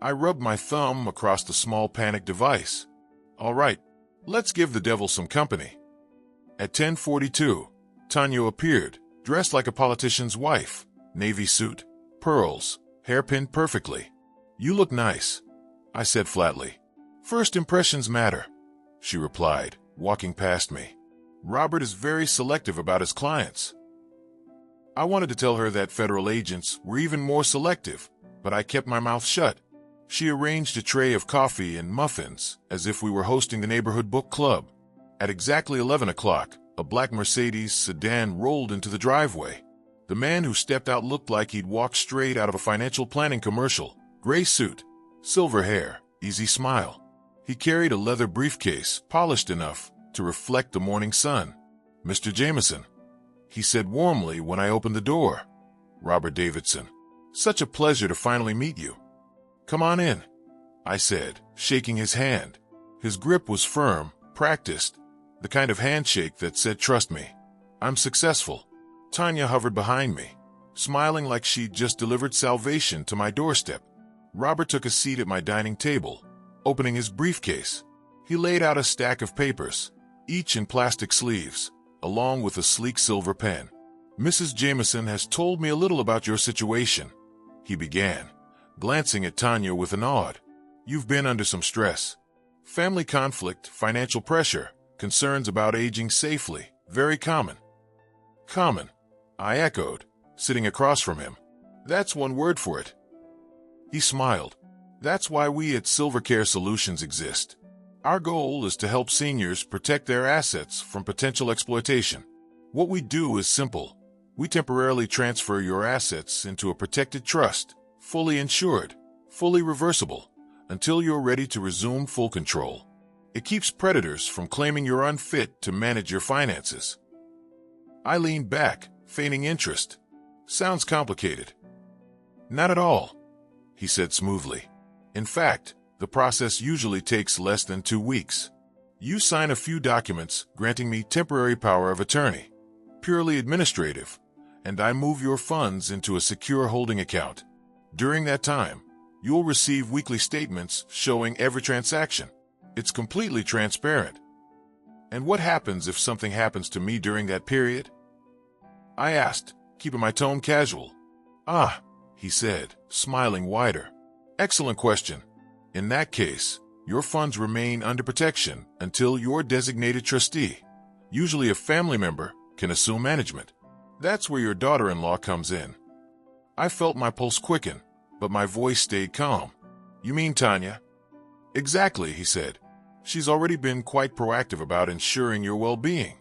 I rubbed my thumb across the small panic device. "All right, let's give the devil some company." At 10:42, Tanya appeared, dressed like a politician's wife, navy suit, pearls, hair pinned perfectly. "You look nice," I said flatly. "First impressions matter," she replied, walking past me. "Robert is very selective about his clients." I wanted to tell her that federal agents were even more selective, but I kept my mouth shut. She arranged a tray of coffee and muffins as if we were hosting the neighborhood book club. At exactly 11 o'clock, a black Mercedes sedan rolled into the driveway. The man who stepped out looked like he'd walked straight out of a financial planning commercial. Gray suit, silver hair, easy smile. He carried a leather briefcase polished enough to reflect the morning sun. "Mr. Jameson," he said warmly when I opened the door. "Robert Davidson. Such a pleasure to finally meet you." "Come on in," I said, shaking his hand. His grip was firm, practiced, the kind of handshake that said, "Trust me. I'm successful." Tanya hovered behind me, smiling like she'd just delivered salvation to my doorstep. Robert took a seat at my dining table, opening his briefcase. He laid out a stack of papers, each in plastic sleeves, along with a sleek silver pen. "Mrs. Jameson has told me a little about your situation," he began, glancing at Tanya with a nod. "You've been under some stress. Family conflict, financial pressure, concerns about aging safely, very common." "Common," I echoed, sitting across from him. "That's one word for it." He smiled. "That's why we at Silvercare Solutions exist. Our goal is to help seniors protect their assets from potential exploitation. What we do is simple. We temporarily transfer your assets into a protected trust, fully insured, fully reversible, until you're ready to resume full control. It keeps predators from claiming you're unfit to manage your finances." I leaned back, feigning interest. "Sounds complicated." "Not at all," he said smoothly. "In fact, The process usually takes less than 2 weeks. You sign a few documents granting me temporary power of attorney, purely administrative, and I move your funds into a secure holding account. During that time, you'll receive weekly statements showing every transaction. It's completely transparent. And what happens if something happens to me during that period? I asked, keeping my tone casual. Ah, he said, smiling wider. Excellent question. In that case, your funds remain under protection until your designated trustee, usually a family member, can assume management. That's where your daughter-in-law comes in. I felt my pulse quicken, but my voice stayed calm. You mean Tanya? Exactly, he said. She's already been quite proactive about ensuring your well-being.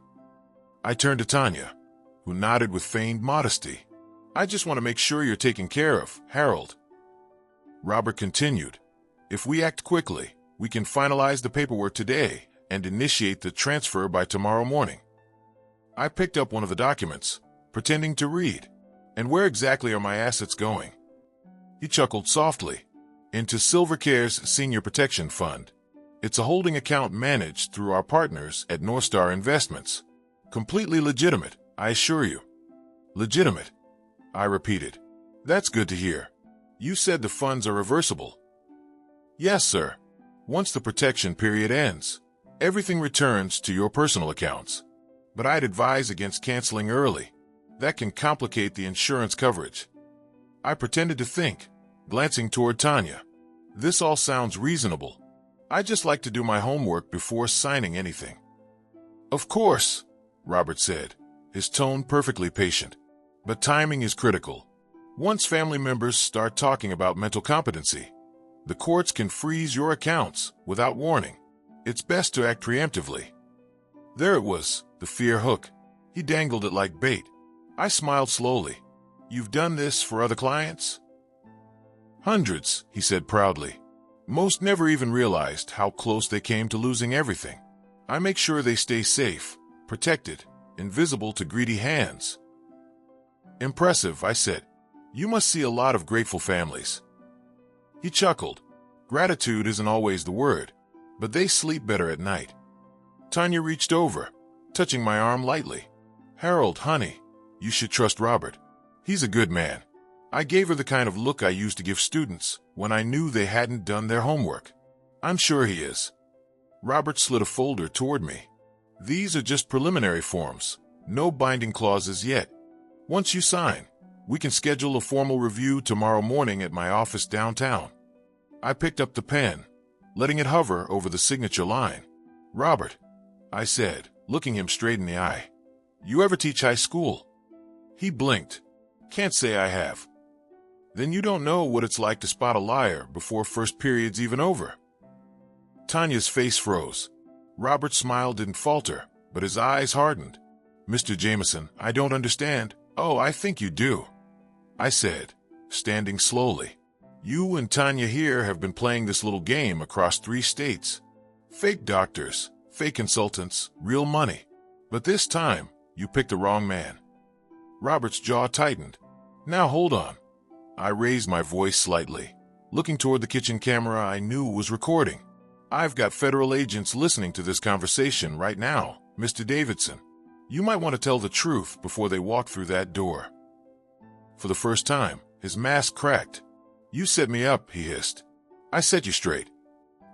I turned to Tanya, who nodded with feigned modesty. I just want to make sure you're taken care of, Harold. Robert continued. If we act quickly, we can finalize the paperwork today and initiate the transfer by tomorrow morning. I picked up one of the documents, pretending to read. And where exactly are my assets going? He chuckled softly. Into Silvercare's Senior Protection Fund. It's a holding account managed through our partners at Northstar Investments. Completely legitimate, I assure you. Legitimate, I repeated. That's good to hear. You said the funds are reversible. Yes, sir. Once the protection period ends, everything returns to your personal accounts. But I'd advise against canceling early. That can complicate the insurance coverage. I pretended to think, glancing toward Tanya. This all sounds reasonable. I just like to do my homework before signing anything. Of course, Robert said, his tone perfectly patient. But timing is critical. Once family members start talking about mental competency, the courts can freeze your accounts without warning. It's best to act preemptively. There it was, the fear hook. He dangled it like bait. I smiled slowly. You've done this for other clients? Hundreds, he said proudly. Most never even realized how close they came to losing everything. I make sure they stay safe, protected, invisible to greedy hands. Impressive, I said. You must see a lot of grateful families. He chuckled. Gratitude isn't always the word, but they sleep better at night. Tanya reached over, touching my arm lightly. Harold, honey, you should trust Robert. He's a good man. I gave her the kind of look I used to give students when I knew they hadn't done their homework. I'm sure he is. Robert slid a folder toward me. These are just preliminary forms, no binding clauses yet. Once you sign, we can schedule a formal review tomorrow morning at my office downtown. I picked up the pen, letting it hover over the signature line. Robert, I said, looking him straight in the eye. You ever teach high school? He blinked. Can't say I have. Then you don't know what it's like to spot a liar before first period's even over. Tanya's face froze. Robert's smile didn't falter, but his eyes hardened. Mr. Jameson, I don't understand. Oh, I think you do, I said, standing slowly. You and Tanya here have been playing this little game across 3 states. Fake doctors, fake consultants, real money. But this time, you picked the wrong man. Robert's jaw tightened. Now hold on. I raised my voice slightly, looking toward the kitchen camera I knew was recording. I've got federal agents listening to this conversation right now, Mr. Davidson. You might want to tell the truth before they walk through that door. For the first time, his mask cracked. You set me up, he hissed. I set you straight.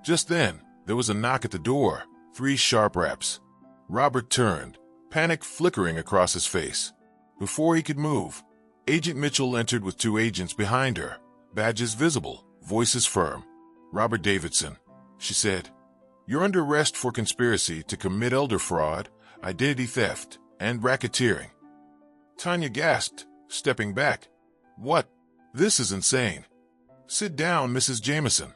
Just then, there was a knock at the door, 3 sharp raps. Robert turned, panic flickering across his face. Before he could move, Agent Mitchell entered with 2 agents behind her, badges visible, voices firm. Robert Davidson, she said. You're under arrest for conspiracy to commit elder fraud, identity theft, and racketeering. Tanya gasped, stepping back. What? This is insane. Sit down, Mrs. Jameson,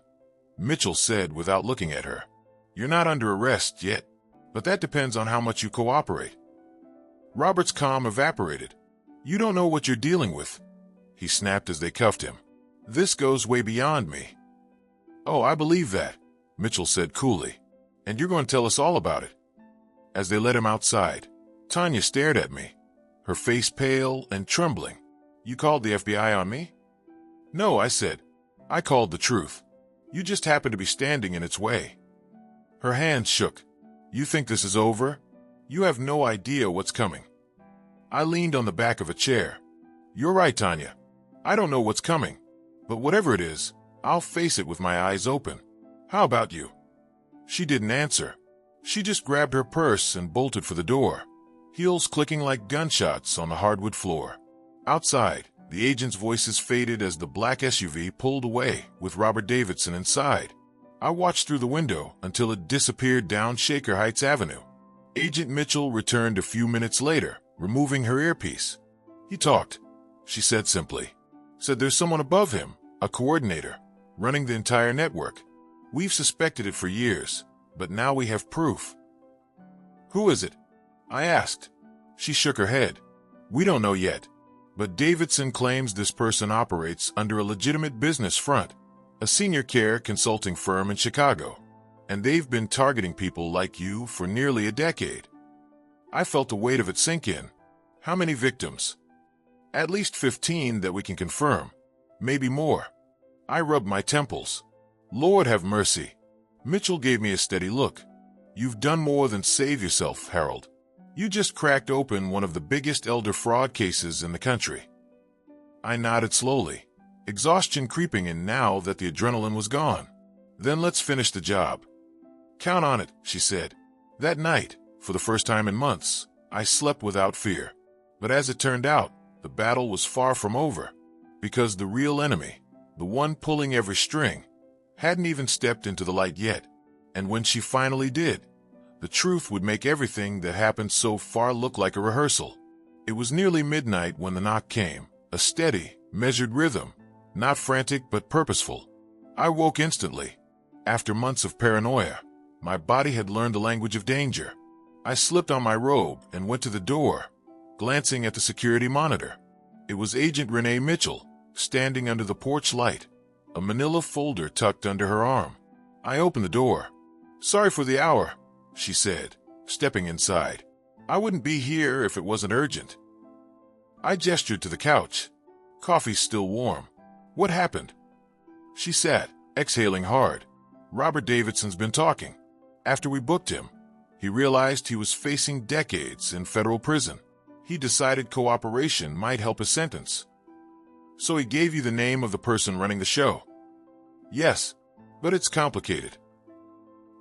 Mitchell said without looking at her. You're not under arrest yet, but that depends on how much you cooperate. Robert's calm evaporated. You don't know what you're dealing with, he snapped as they cuffed him. This goes way beyond me. Oh, I believe that, Mitchell said coolly. And you're going to tell us all about it. As they led him outside, Tanya stared at me, her face pale and trembling. You called the FBI on me? No, I said. I called the truth. You just happen to be standing in its way. Her hand shook. You think this is over? You have no idea what's coming. I leaned on the back of a chair. You're right, Tanya. I don't know what's coming, but whatever it is, I'll face it with my eyes open. How about you? She didn't answer. She just grabbed her purse and bolted for the door, heels clicking like gunshots on the hardwood floor. Outside, the agents' voices faded as the black SUV pulled away with Robert Davidson inside. I watched through the window until it disappeared down Shaker Heights Avenue. Agent Mitchell returned a few minutes later, removing her earpiece. He talked, she said simply. Said there's someone above him, a coordinator, running the entire network. We've suspected it for years, but now we have proof. Who is it? I asked. She shook her head. We don't know yet, but Davidson claims this person operates under a legitimate business front, a senior care consulting firm in Chicago, and they've been targeting people like you for nearly a decade. I felt the weight of it sink in. How many victims? At least 15 that we can confirm, maybe more. I rubbed my temples. Lord have mercy. Mitchell gave me a steady look. You've done more than save yourself, Harold. You just cracked open one of the biggest elder fraud cases in the country. I nodded slowly, exhaustion creeping in now that the adrenaline was gone. Then let's finish the job. Count on it, she said. That night, for the first time in months, I slept without fear. But as it turned out, the battle was far from over, because the real enemy, the one pulling every string, hadn't even stepped into the light yet. And when she finally did, the truth would make everything that happened so far look like a rehearsal. It was nearly midnight when the knock came, a steady, measured rhythm, not frantic but purposeful. I woke instantly. After months of paranoia, my body had learned the language of danger. I slipped on my robe and went to the door, glancing at the security monitor. It was Agent Renee Mitchell, standing under the porch light, a manila folder tucked under her arm. I opened the door. Sorry for the hour, she said, stepping inside. I wouldn't be here if it wasn't urgent. I gestured to the couch. Coffee's still warm. What happened? She sat, exhaling hard. Robert Davidson's been talking. After we booked him, he realized he was facing decades in federal prison. He decided cooperation might help his sentence. So he gave you the name of the person running the show? Yes, but it's complicated.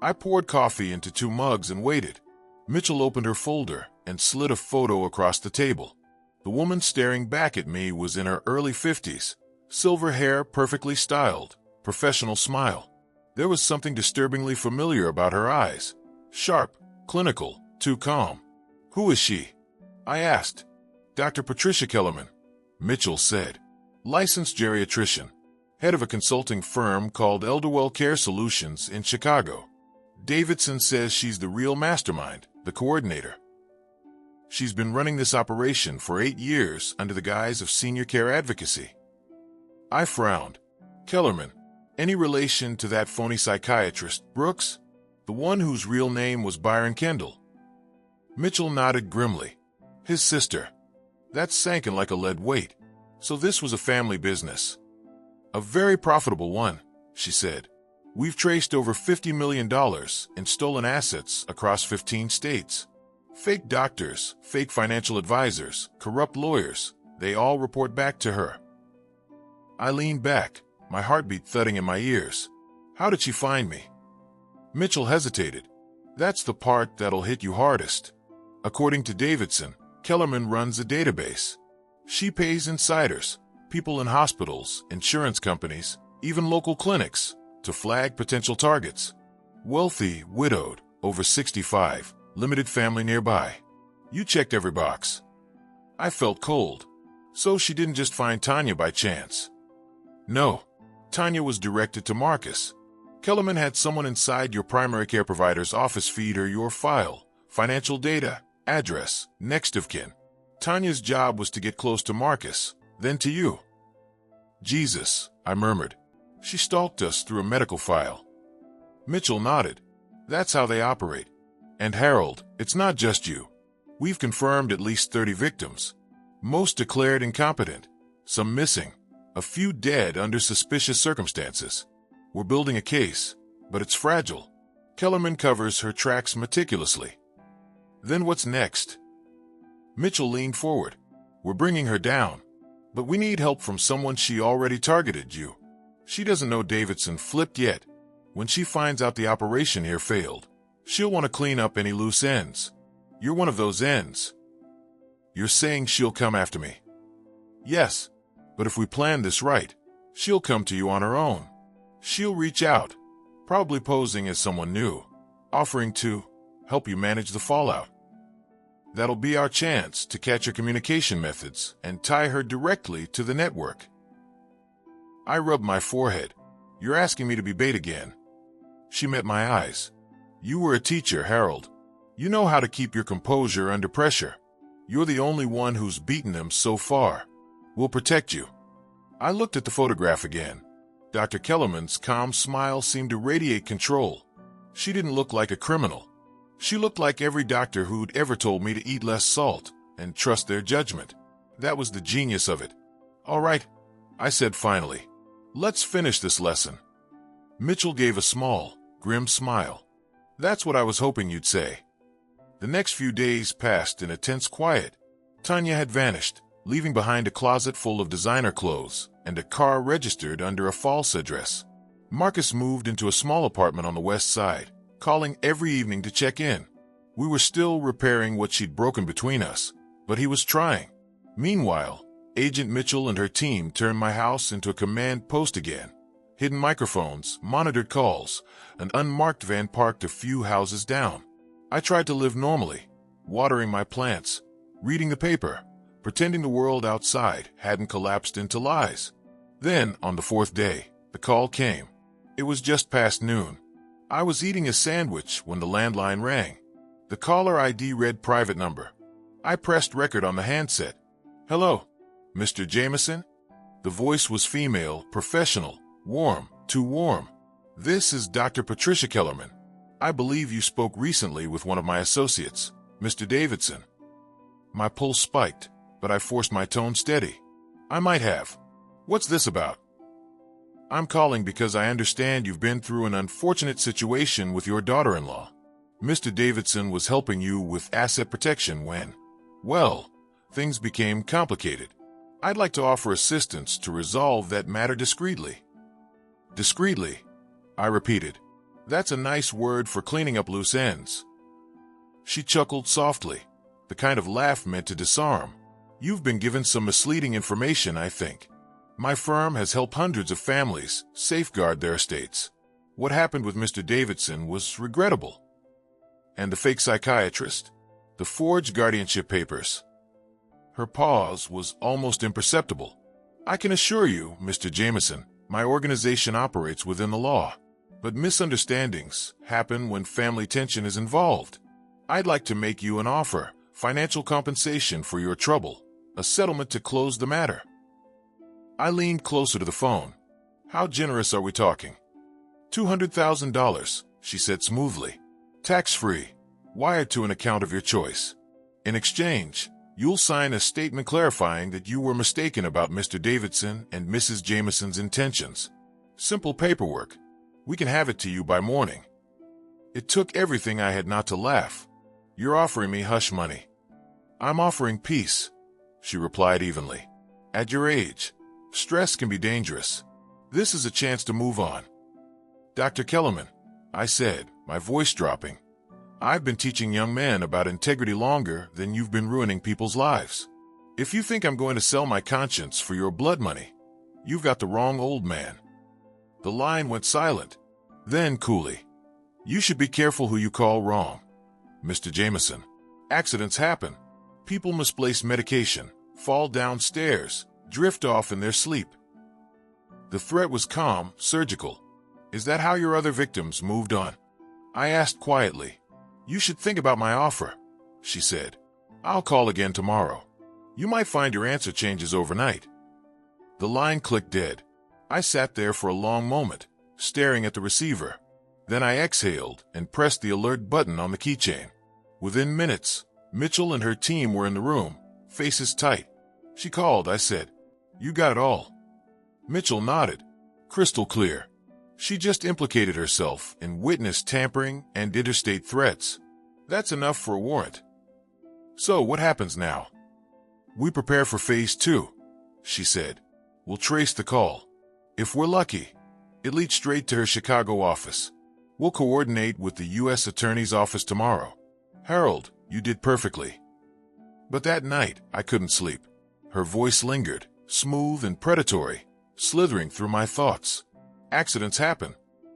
I poured coffee into 2 mugs and waited. Mitchell opened her folder and slid a photo across the table. The woman staring back at me was in her early 50s, silver hair perfectly styled, professional smile. There was something disturbingly familiar about her eyes. Sharp, clinical, too calm. Who is she? I asked. Dr. Patricia Kellerman, Mitchell said. Licensed geriatrician, head of a consulting firm called Elderwell Care Solutions in Chicago. Davidson says she's the real mastermind, the coordinator. She's been running this operation for 8 years under the guise of senior care advocacy. I frowned. Kellerman, any relation to that phony psychiatrist, Brooks? The one whose real name was Byron Kendall? Mitchell nodded grimly. His sister. That's sinking like a lead weight. So this was a family business. A very profitable one, she said. We've traced over $50 million in stolen assets across 15 states. Fake doctors, fake financial advisors, corrupt lawyers, they all report back to her. I leaned back, my heartbeat thudding in my ears. How did she find me? Mitchell hesitated. That's the part that'll hit you hardest. According to Davidson, Kellerman runs a database. She pays insiders, people in hospitals, insurance companies, even local clinics, to flag potential targets. Wealthy, widowed, over 65, limited family nearby. You checked every box. I felt cold. So she didn't just find Tanya by chance. No, Tanya was directed to Marcus. Kellerman had someone inside your primary care provider's office feed her your file, financial data, address, next of kin. Tanya's job was to get close to Marcus, then to you. Jesus, I murmured. She stalked us through a medical file. Mitchell nodded. That's how they operate. And Harold, it's not just you. We've confirmed at least 30 victims. Most declared incompetent, some missing, a few dead under suspicious circumstances. We're building a case, but it's fragile. Kellerman covers her tracks meticulously. Then what's next? Mitchell leaned forward. We're bringing her down, but we need help from someone. She already targeted you. She doesn't know Davidson flipped yet. When she finds out the operation here failed, she'll want to clean up any loose ends. You're one of those ends. You're saying she'll come after me? Yes, but if we plan this right, she'll come to you on her own. She'll reach out, probably posing as someone new, offering to help you manage the fallout. That'll be our chance to catch her communication methods and tie her directly to the network. I rubbed my forehead. You're asking me to be bait again. She met my eyes. You were a teacher, Harold. You know how to keep your composure under pressure. You're the only one who's beaten them so far. We'll protect you. I looked at the photograph again. Dr. Kellerman's calm smile seemed to radiate control. She didn't look like a criminal. She looked like every doctor who'd ever told me to eat less salt and trust their judgment. That was the genius of it. All right, I said finally. Let's finish this lesson. Mitchell gave a small, grim smile. That's what I was hoping you'd say. The next few days passed in a tense quiet. Tanya had vanished, leaving behind a closet full of designer clothes and a car registered under a false address. Marcus moved into a small apartment on the west side, calling every evening to check in. We were still repairing what she'd broken between us, but he was trying. Meanwhile, Agent Mitchell and her team turned my house into a command post again. Hidden microphones, monitored calls, an unmarked van parked a few houses down. I tried to live normally, watering my plants, reading the paper, pretending the world outside hadn't collapsed into lies. Then, on the fourth day, the call came. It was just past noon. I was eating a sandwich when the landline rang. The caller ID read private number. I pressed record on the handset. Hello, Mr. Jameson? The voice was female, professional, warm, too warm. This is Dr. Patricia Kellerman. I believe you spoke recently with one of my associates, Mr. Davidson. My pulse spiked, but I forced my tone steady. I might have. What's this about? I'm calling because I understand you've been through an unfortunate situation with your daughter-in-law. Mr. Davidson was helping you with asset protection when, well, things became complicated. I'd like to offer assistance to resolve that matter discreetly. Discreetly, I repeated. That's a nice word for cleaning up loose ends. She chuckled softly, the kind of laugh meant to disarm. You've been given some misleading information, I think. My firm has helped hundreds of families safeguard their estates. What happened with Mr. Davidson was regrettable. And the fake psychiatrist? The forged guardianship papers? Her pause was almost imperceptible. I can assure you, Mr. Jameson, my organization operates within the law. But misunderstandings happen when family tension is involved. I'd like to make you an offer, financial compensation for your trouble, a settlement to close the matter. I leaned closer to the phone. How generous are we talking? $200,000, she said smoothly. Tax-free, wired to an account of your choice. In exchange, you'll sign a statement clarifying that you were mistaken about Mr. Davidson and Mrs. Jameson's intentions. Simple paperwork. We can have it to you by morning. It took everything I had not to laugh. You're offering me hush money. I'm offering peace, she replied evenly. At your age, stress can be dangerous. This is a chance to move on. Dr. Kellerman, I said, my voice dropping. I've been teaching young men about integrity longer than you've been ruining people's lives. If you think I'm going to sell my conscience for your blood money, you've got the wrong old man. The line went silent. Then coolly, you should be careful who you call wrong, Mr. Jameson. Accidents happen. People misplace medication, fall downstairs, drift off in their sleep. The threat was calm, surgical. Is that how your other victims moved on? I asked quietly. You should think about my offer, she said. I'll call again tomorrow. You might find your answer changes overnight. The line clicked dead. I sat there for a long moment, staring at the receiver. Then I exhaled and pressed the alert button on the keychain. Within minutes, Mitchell and her team were in the room, faces tight. She called, I said. You got it all. Mitchell nodded. Crystal clear. She just implicated herself in witness tampering and interstate threats. That's enough for a warrant. So what happens now? We prepare for phase 2, she said. We'll trace the call. If we're lucky, it leads straight to her Chicago office. We'll coordinate with the U.S. Attorney's Office tomorrow. Harold, you did perfectly. But that night, I couldn't sleep. Her voice lingered, smooth and predatory, slithering through my thoughts. Accidents happen.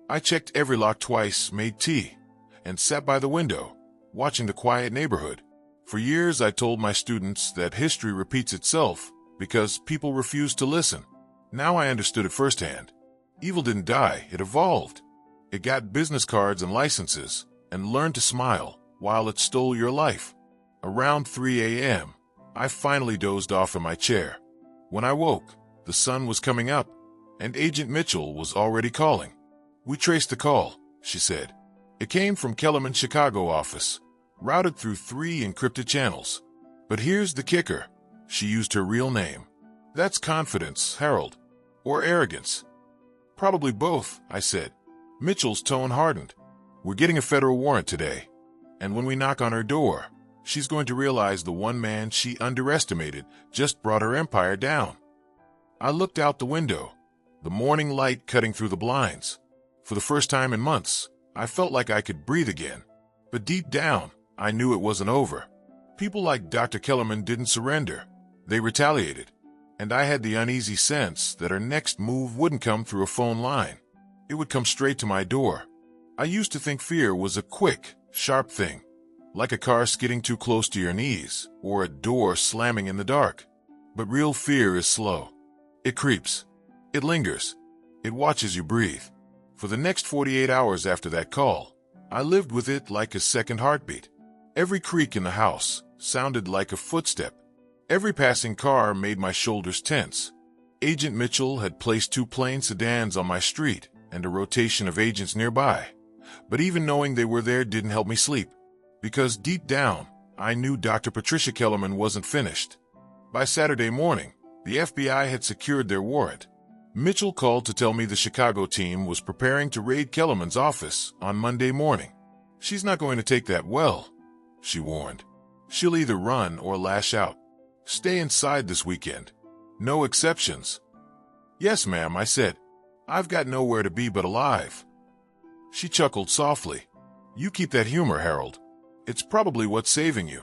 I checked every lock twice, made tea, and sat by the window, watching the quiet neighborhood. For years, I told my students that history repeats itself because people refuse to listen. Now I understood it firsthand. Evil didn't die, it evolved. It got business cards and licenses and learned to smile while it stole your life. Around 3 a.m., I finally dozed off in my chair. When I woke, the sun was coming up, and Agent Mitchell was already calling. We traced the call, she said. It came from Kellerman's Chicago office, routed through 3 encrypted channels. But here's the kicker. She used her real name. That's confidence, Harold. Or arrogance. Probably both, I said. Mitchell's tone hardened. We're getting a federal warrant today. And when we knock on her door, she's going to realize the one man she underestimated just brought her empire down. I looked out the window, the morning light cutting through the blinds. For the first time in months, I felt like I could breathe again. But deep down, I knew it wasn't over. People like Dr. Kellerman didn't surrender. They retaliated. And I had the uneasy sense that her next move wouldn't come through a phone line. It would come straight to my door. I used to think fear was a quick, sharp thing, like a car skidding too close to your knees or a door slamming in the dark. But real fear is slow. It creeps. It lingers. It watches you breathe. For the next 48 hours after that call, I lived with it like a second heartbeat. Every creak in the house sounded like a footstep. Every passing car made my shoulders tense. Agent Mitchell had placed 2 plain sedans on my street and a rotation of agents nearby. But even knowing they were there didn't help me sleep. Because deep down, I knew Dr. Patricia Kellerman wasn't finished. By Saturday morning, the FBI had secured their warrant. Mitchell called to tell me the Chicago team was preparing to raid Kellerman's office on Monday morning. She's not going to take that well, she warned. She'll either run or lash out. Stay inside this weekend. No exceptions. Yes, ma'am, I said. I've got nowhere to be but alive. She chuckled softly. You keep that humor, Harold. It's probably what's saving you.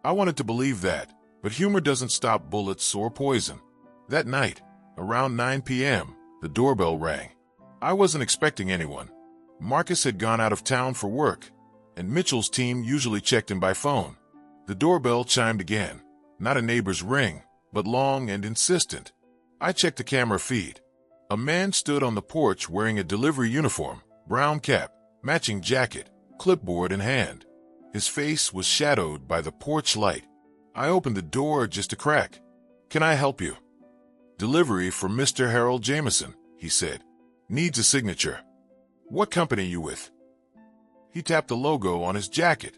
I wanted to believe that, but humor doesn't stop bullets or poison. That night, around 9 p.m., the doorbell rang. I wasn't expecting anyone. Marcus had gone out of town for work, and Mitchell's team usually checked in by phone. The doorbell chimed again. Not a neighbor's ring, but long and insistent. I checked the camera feed. A man stood on the porch wearing a delivery uniform, brown cap, matching jacket, clipboard in hand. His face was shadowed by the porch light. I opened the door just a crack. Can I help you? Delivery for Mr. Harold Jameson, he said. Needs a signature. What company you with? He tapped the logo on his jacket.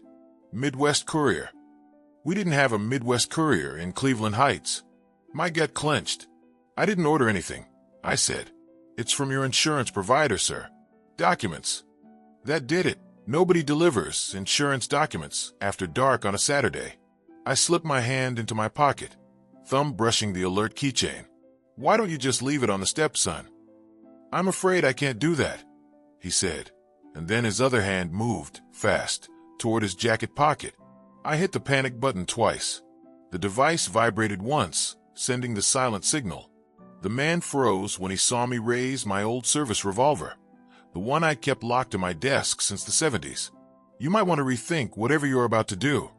Midwest Courier. We didn't have a Midwest Courier in Cleveland Heights. My gut clenched. I didn't order anything, I said. It's from your insurance provider, sir. Documents. That did it. Nobody delivers insurance documents after dark on a Saturday. I slipped my hand into my pocket, thumb brushing the alert keychain. Why don't you just leave it on the step, son? I'm afraid I can't do that, he said, and then his other hand moved, fast, toward his jacket pocket. I hit the panic button twice. The device vibrated once, sending the silent signal. The man froze when he saw me raise my old service revolver, the one I'd kept locked to my desk since the 70s. You might want to rethink whatever you're about to do,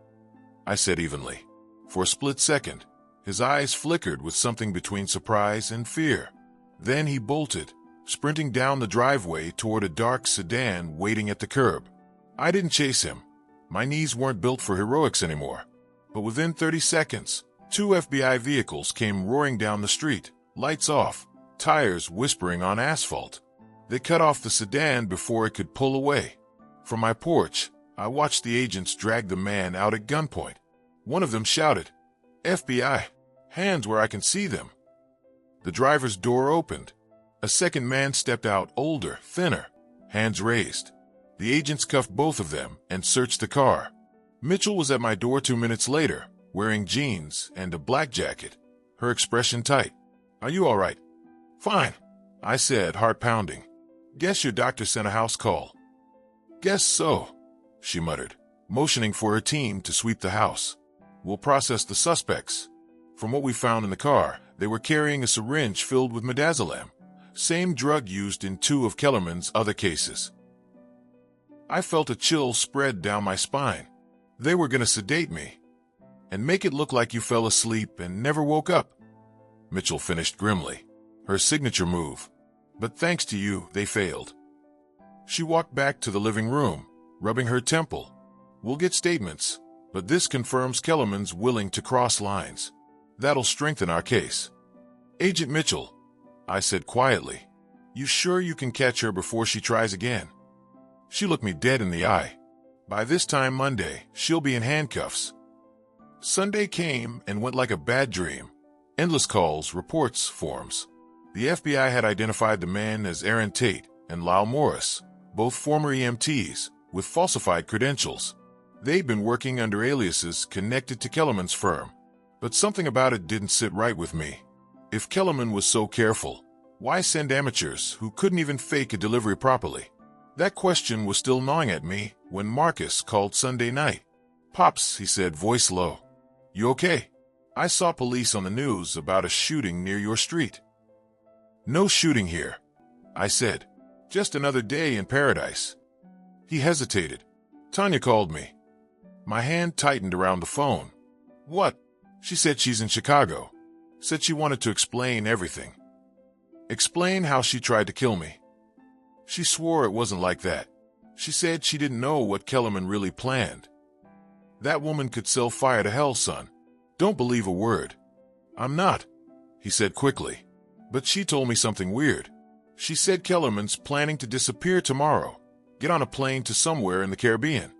I said evenly. For a split second, his eyes flickered with something between surprise and fear. Then he bolted, sprinting down the driveway toward a dark sedan waiting at the curb. I didn't chase him. My knees weren't built for heroics anymore. But within 30 seconds, 2 FBI vehicles came roaring down the street, lights off, tires whispering on asphalt. They cut off the sedan before it could pull away. From my porch, I watched the agents drag the man out at gunpoint. One of them shouted, "FBI, hands where I can see them." The driver's door opened. A A second man stepped out, older, thinner, hands raised. The agents cuffed both of them and searched the car. Mitchell was at my door 2 minutes later, wearing jeans and a black jacket, her expression tight. "Are you all right?" "Fine," I said, heart pounding. "Guess your doctor sent a house call." "Guess so," she muttered, motioning for her team to sweep the house. "We'll process the suspects." From what we found in the car, they were carrying a syringe filled with midazolam, same drug used in 2 of Kellerman's other cases. I felt a chill spread down my spine. They were going to sedate me and make it look like you fell asleep and never woke up, Mitchell finished grimly, her signature move. But thanks to you, they failed. She walked back to the living room, rubbing her temple. "We'll get statements, but this confirms Kellerman's willing to cross lines. That'll strengthen our case." "Agent Mitchell," I said quietly, "you sure you can catch her before she tries again?" She looked me dead in the eye. "By this time Monday, she'll be in handcuffs." Sunday came and went like a bad dream. Endless calls, reports, forms. The FBI had identified the man as Aaron Tate and Lyle Morris, both former EMTs, with falsified credentials. They'd been working under aliases connected to Kellerman's firm. But something about it didn't sit right with me. If Kellerman was so careful, why send amateurs who couldn't even fake a delivery properly? That question was still gnawing at me when Marcus called Sunday night. "Pops," he said, voice low. "You okay? I saw police on the news about a shooting near your street." "No shooting here," I said. "Just another day in paradise." He hesitated. "Tanya called me." My hand tightened around the phone. "What?" "She said she's in Chicago. Said she wanted to explain everything. Explain how she tried to kill me. She swore it wasn't like that. She said she didn't know what Kellerman really planned. That woman could sell fire to hell, son. Don't believe a word." "I'm not," he said quickly. "But she told me something weird. She said Kellerman's planning to disappear tomorrow, get on a plane to somewhere in the Caribbean."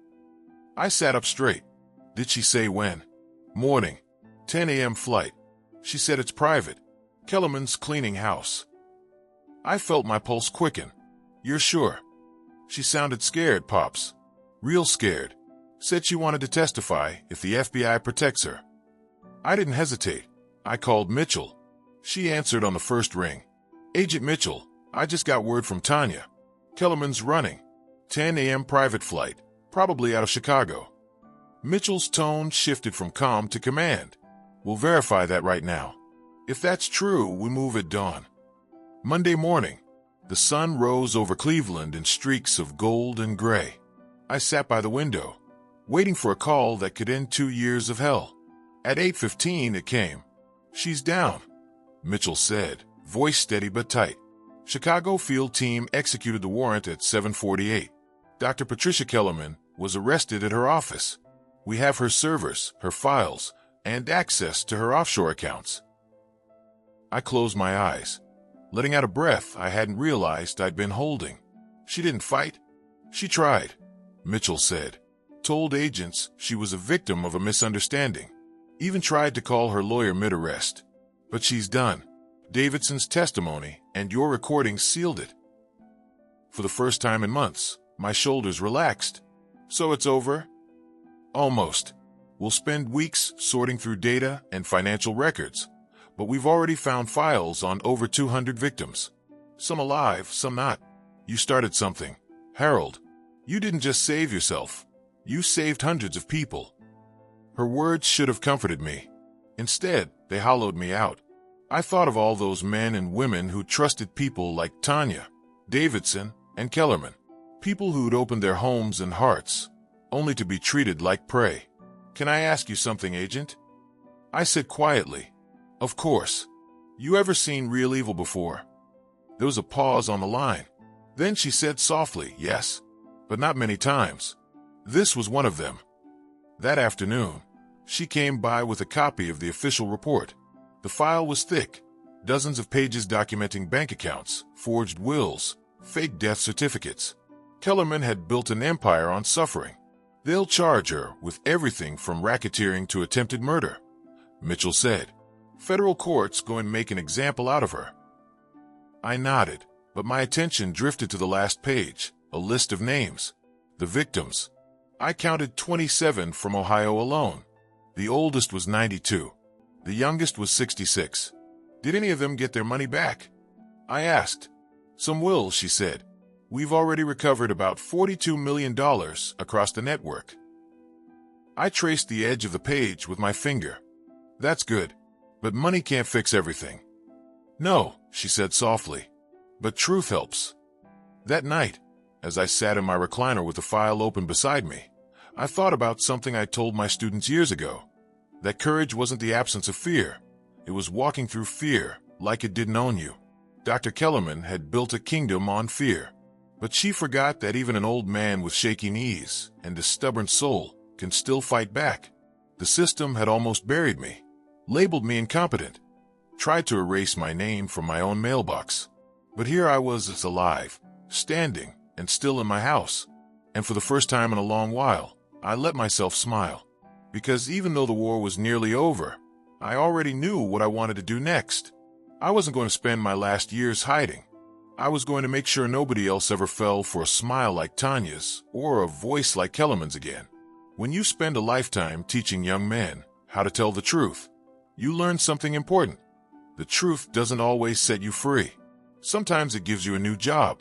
I sat up straight. "Did she say when?" "Morning. 10 a.m. flight. She said it's private. Kellerman's cleaning house." I felt my pulse quicken. "You're sure?" "She sounded scared, Pops. Real scared. Said she wanted to testify if the FBI protects her." I didn't hesitate. I called Mitchell. She answered on the first ring. "Agent Mitchell, I just got word from Tanya. Kellerman's running. 10 a.m. private flight, probably out of Chicago." Mitchell's tone shifted from calm to command. "We'll verify that right now. If that's true, we move at dawn." Monday morning, the sun rose over Cleveland in streaks of gold and gray. I sat by the window, waiting for a call that could end 2 years of hell. At 8:15 it came. "She's down," Mitchell said, voice steady but tight. "Chicago field team executed the warrant at 7:48. Dr. Patricia Kellerman was arrested at her office. We have her servers, her files, and access to her offshore accounts." I closed my eyes, letting out a breath I hadn't realized I'd been holding. "She didn't fight. She tried," Mitchell said. "Told agents she was a victim of a misunderstanding. Even tried to call her lawyer mid-arrest. But she's done. Davidson's testimony and your recording sealed it." For the first time in months, my shoulders relaxed. "So it's over?" "Almost. We'll spend weeks sorting through data and financial records, but we've already found files on over 200 victims. Some alive, some not. You started something, Harold. You didn't just save yourself. You saved hundreds of people." Her words should have comforted me. Instead, they hollowed me out. I thought of all those men and women who trusted people like Tanya, Davidson, and Kellerman. People who'd opened their homes and hearts, only to be treated like prey. "Can I ask you something, Agent?" I said quietly. "Of course. You ever seen Real Evil before?" There was a pause on the line. Then she said softly, "Yes, but not many times. This was one of them." That afternoon, she came by with a copy of the official report. The file was thick, dozens of pages documenting bank accounts, forged wills, fake death certificates. Kellerman had built an empire on suffering. "They'll charge her with everything from racketeering to attempted murder," Mitchell said. "Federal courts go and make an example out of her." I nodded, but my attention drifted to the last page, a list of names. The victims. I counted 27 from Ohio alone. The oldest was 92. The youngest was 66. Did any of them get their money back? I asked. Some will, she said. We've already recovered about $42 million across the network. I traced the edge of the page with my finger. That's good, but money can't fix everything. No, she said softly, but truth helps. That night, as I sat in my recliner with the file open beside me, I thought about something I told my students years ago. That courage wasn't the absence of fear. It was walking through fear like it didn't own you. Dr. Kellerman had built a kingdom on fear. But she forgot that even an old man with shaky knees and a stubborn soul can still fight back. The system had almost buried me, labeled me incompetent, tried to erase my name from my own mailbox. But here I was alive, standing, and still in my house. And for the first time in a long while, I let myself smile. Because even though the war was nearly over, I already knew what I wanted to do next. I wasn't going to spend my last years hiding. I was going to make sure nobody else ever fell for a smile like Tanya's or a voice like Kellerman's again. When you spend a lifetime teaching young men how to tell the truth, you learn something important. The truth doesn't always set you free. Sometimes it gives you a new job.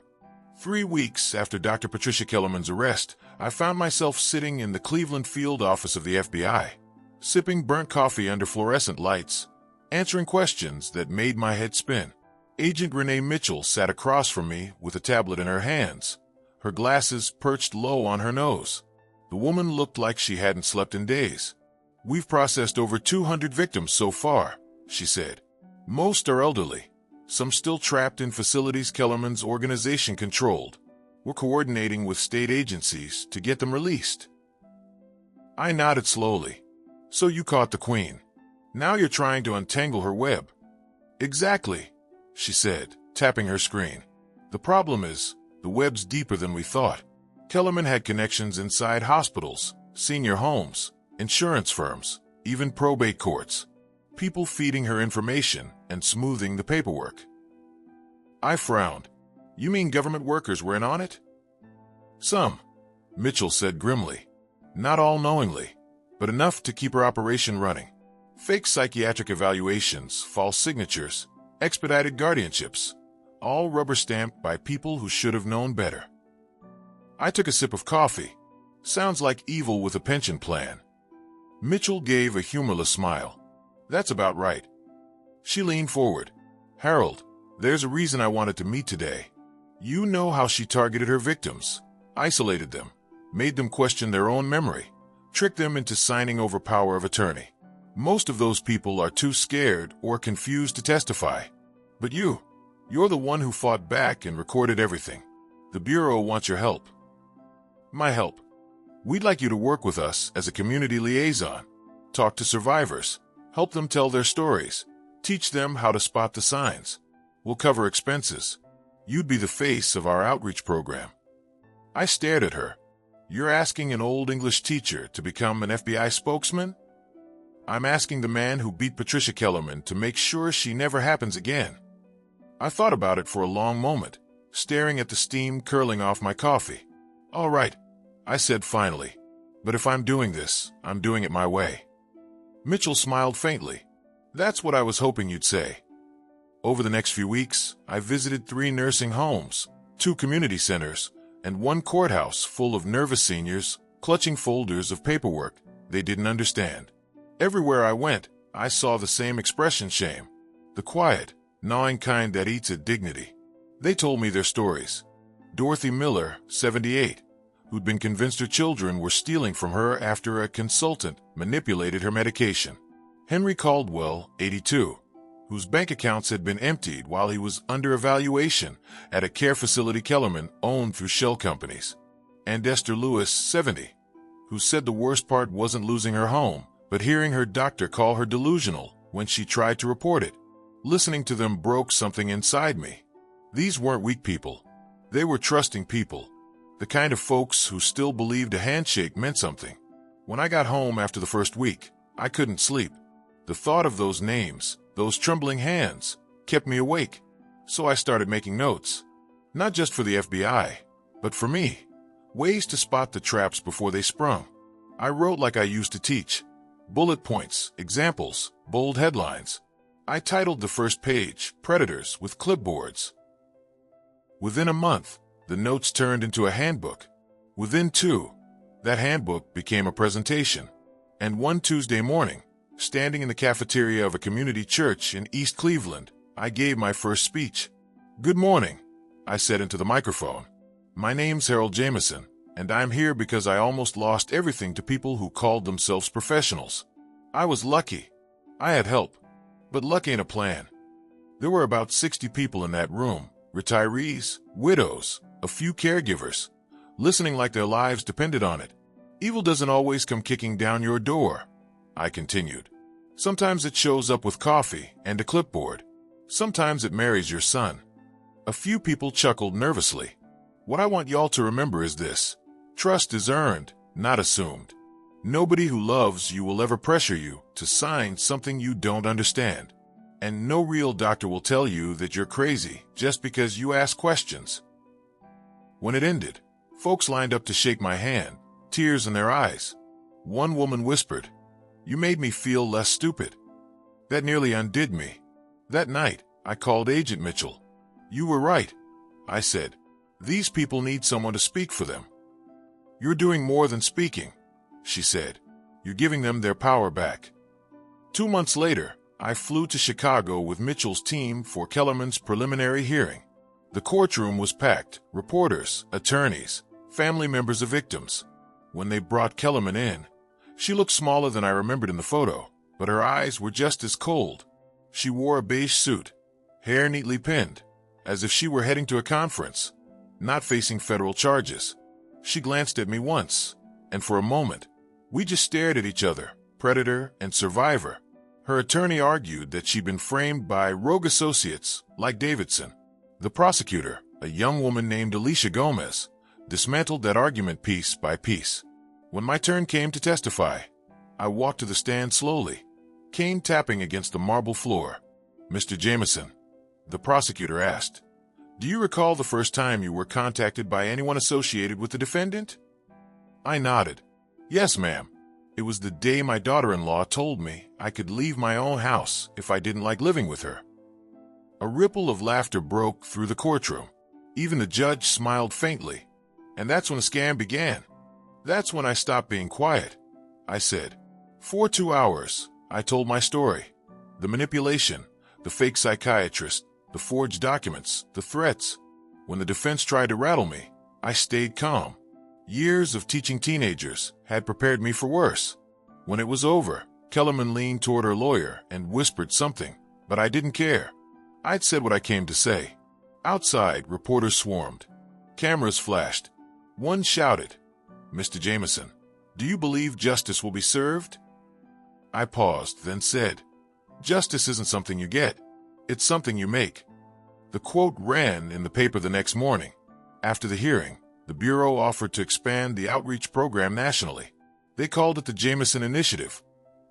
3 weeks after Dr. Patricia Kellerman's arrest, I found myself sitting in the Cleveland field office of the FBI, sipping burnt coffee under fluorescent lights, answering questions that made my head spin. Agent Renee Mitchell sat across from me with a tablet in her hands, her glasses perched low on her nose. The woman looked like she hadn't slept in days. We've processed over 200 victims so far, she said. Most are elderly, some still trapped in facilities Kellerman's organization controlled. We're coordinating with state agencies to get them released. I nodded slowly. So you caught the Queen. Now you're trying to untangle her web. Exactly, she said, tapping her screen. The problem is, the web's deeper than we thought. Kellerman had connections inside hospitals, senior homes, insurance firms, even probate courts. People feeding her information and smoothing the paperwork. I frowned. You mean government workers were in on it? Some, Mitchell said grimly. Not all knowingly, but enough to keep her operation running. Fake psychiatric evaluations, false signatures, expedited guardianships, all rubber-stamped by people who should have known better. I took a sip of coffee. Sounds like evil with a pension plan. Mitchell gave a humorless smile. That's about right. She leaned forward. Harold, there's a reason I wanted to meet today. You know how she targeted her victims, isolated them, made them question their own memory, tricked them into signing over power of attorney. Most of those people are too scared or confused to testify. But you're the one who fought back and recorded everything. The Bureau wants your help. My help. We'd like you to work with us as a community liaison. Talk to survivors. Help them tell their stories. Teach them how to spot the signs. We'll cover expenses. You'd be the face of our outreach program. I stared at her. You're asking an old English teacher to become an FBI spokesman? I'm asking the man who beat Patricia Kellerman to make sure she never happens again. I thought about it for a long moment, staring at the steam curling off my coffee. All right, I said finally. But if I'm doing this, I'm doing it my way. Mitchell smiled faintly. That's what I was hoping you'd say. Over the next few weeks, I visited 3 nursing homes, 2 community centers, and 1 courthouse full of nervous seniors clutching folders of paperwork they didn't understand. Everywhere I went, I saw the same expression: shame. The quiet, gnawing kind that eats at dignity. They told me their stories. Dorothy Miller, 78, who'd been convinced her children were stealing from her after a consultant manipulated her medication. Henry Caldwell, 82, whose bank accounts had been emptied while he was under evaluation at a care facility Kellerman owned through shell companies. And Esther Lewis, 70, who said the worst part wasn't losing her home, but hearing her doctor call her delusional when she tried to report it. Listening to them broke something inside me. These weren't weak people. They were trusting people. The kind of folks who still believed a handshake meant something. When I got home after the first week, I couldn't sleep. The thought of those names, those trembling hands, kept me awake. So I started making notes. Not just for the FBI, but for me. Ways to spot the traps before they sprung. I wrote like I used to teach. Bullet points, examples, bold headlines. I titled the first page, Predators, with clipboards. Within a month, the notes turned into a handbook. Within 2, that handbook became a presentation. And one Tuesday morning, standing in the cafeteria of a community church in East Cleveland, I gave my first speech. "Good morning," I said into the microphone. "My name's Harold Jameson, and I'm here because I almost lost everything to people who called themselves professionals. I was lucky. I had help. But luck ain't a plan." There were about 60 people in that room, retirees, widows, a few caregivers, listening like their lives depended on it. "Evil doesn't always come kicking down your door," I continued. "Sometimes it shows up with coffee and a clipboard. Sometimes it marries your son." A few people chuckled nervously. What I want y'all to remember is this. Trust is earned, not assumed. Nobody who loves you will ever pressure you to sign something you don't understand. And no real doctor will tell you that you're crazy just because you ask questions. When it ended, folks lined up to shake my hand, tears in their eyes. One woman whispered, "You made me feel less stupid." That nearly undid me. That night, I called Agent Mitchell. "You were right," I said. "These people need someone to speak for them." "You're doing more than speaking," she said. "You're giving them their power back." 2 months later, I flew to Chicago with Mitchell's team for Kellerman's preliminary hearing. The courtroom was packed, reporters, attorneys, family members of victims. When they brought Kellerman in, she looked smaller than I remembered in the photo, but her eyes were just as cold. She wore a beige suit, hair neatly pinned, as if she were heading to a conference, not facing federal charges. She glanced at me once, and for a moment, we just stared at each other, predator and survivor. Her attorney argued that she'd been framed by rogue associates like Davidson. The prosecutor, a young woman named Alicia Gomez, dismantled that argument piece by piece. When my turn came to testify, I walked to the stand slowly, cane tapping against the marble floor. "Mr. Jameson," the prosecutor asked, "do you recall the first time you were contacted by anyone associated with the defendant?" I nodded. "Yes, ma'am. It was the day my daughter-in-law told me I could leave my own house if I didn't like living with her." A ripple of laughter broke through the courtroom. Even the judge smiled faintly. "And that's when the scam began. That's when I stopped being quiet," I said. For 2 hours, I told my story. The manipulation, the fake psychiatrist, the forged documents, the threats. When the defense tried to rattle me, I stayed calm. Years of teaching teenagers had prepared me for worse. When it was over, Kellerman leaned toward her lawyer and whispered something, but I didn't care. I'd said what I came to say. Outside, reporters swarmed. Cameras flashed. One shouted, "Mr. Jameson, do you believe justice will be served?" I paused, then said, "Justice isn't something you get. It's something you make." The quote ran in the paper the next morning. After the hearing, the Bureau offered to expand the outreach program nationally. They called it the Jameson Initiative,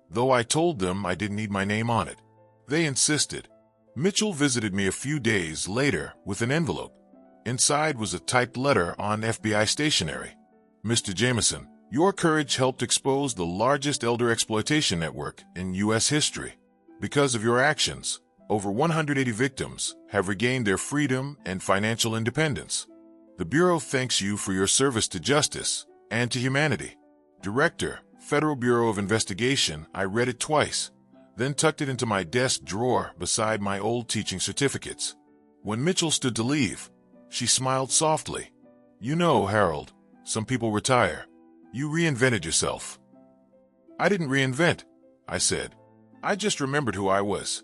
though I told them I didn't need my name on it. They insisted. Mitchell visited me a few days later with an envelope. Inside was a typed letter on FBI stationery. "Mr. Jameson, your courage helped expose the largest elder exploitation network in U.S. history. Because of your actions, over 180 victims have regained their freedom and financial independence. The Bureau thanks you for your service to justice and to humanity." Director, Federal Bureau of Investigation. I read it twice, then tucked it into my desk drawer beside my old teaching certificates. When Mitchell stood to leave, she smiled softly. "You know, Harold, some people retire. You reinvented yourself." "I didn't reinvent," I said. "I just remembered who I was."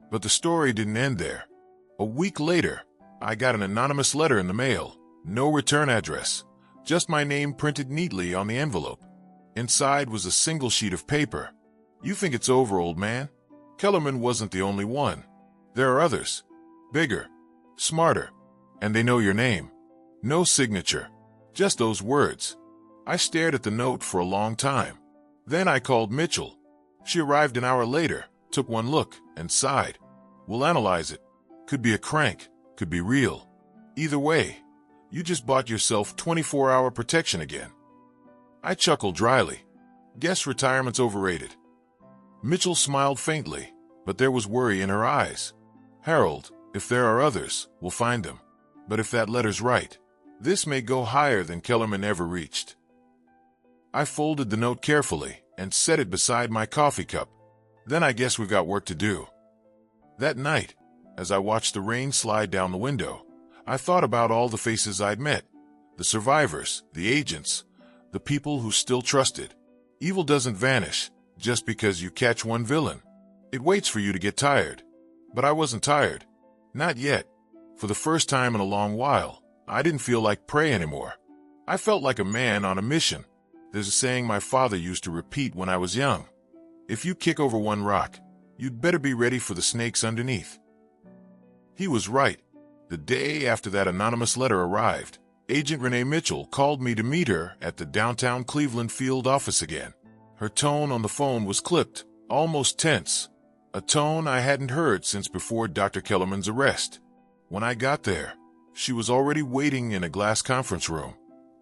But the story didn't end there. A week later, I got an anonymous letter in the mail, no return address, just my name printed neatly on the envelope. Inside was a single sheet of paper. "You think it's over, old man? Kellerman wasn't the only one. There are others. Bigger, smarter, and they know your name." No signature, just those words. I stared at the note for a long time. Then I called Mitchell. She arrived an hour later, took one look, and sighed. "We'll analyze it," Could be a crank, could be real. Either way, you just bought yourself 24-hour protection again. I chuckled dryly. Guess retirement's overrated. Mitchell smiled faintly, but there was worry in her eyes. Harold, if there are others, we'll find them. But if that letter's right, this may go higher than Kellerman ever reached. I folded the note carefully and set it beside my coffee cup. Then I guess we've got work to do. That night, as I watched the rain slide down the window, I thought about all the faces I'd met. The survivors, the agents, the people who still trusted. Evil doesn't vanish just because you catch one villain. It waits for you to get tired. But I wasn't tired. Not yet. For the first time in a long while, I didn't feel like prey anymore. I felt like a man on a mission. There's a saying my father used to repeat when I was young. If you kick over one rock, you'd better be ready for the snakes underneath. He was right. The day after that anonymous letter arrived, Agent Renee Mitchell called me to meet her at the downtown Cleveland field office again. Her tone on the phone was clipped, almost tense, a tone I hadn't heard since before Dr. Kellerman's arrest. When I got there, she was already waiting in a glass conference room,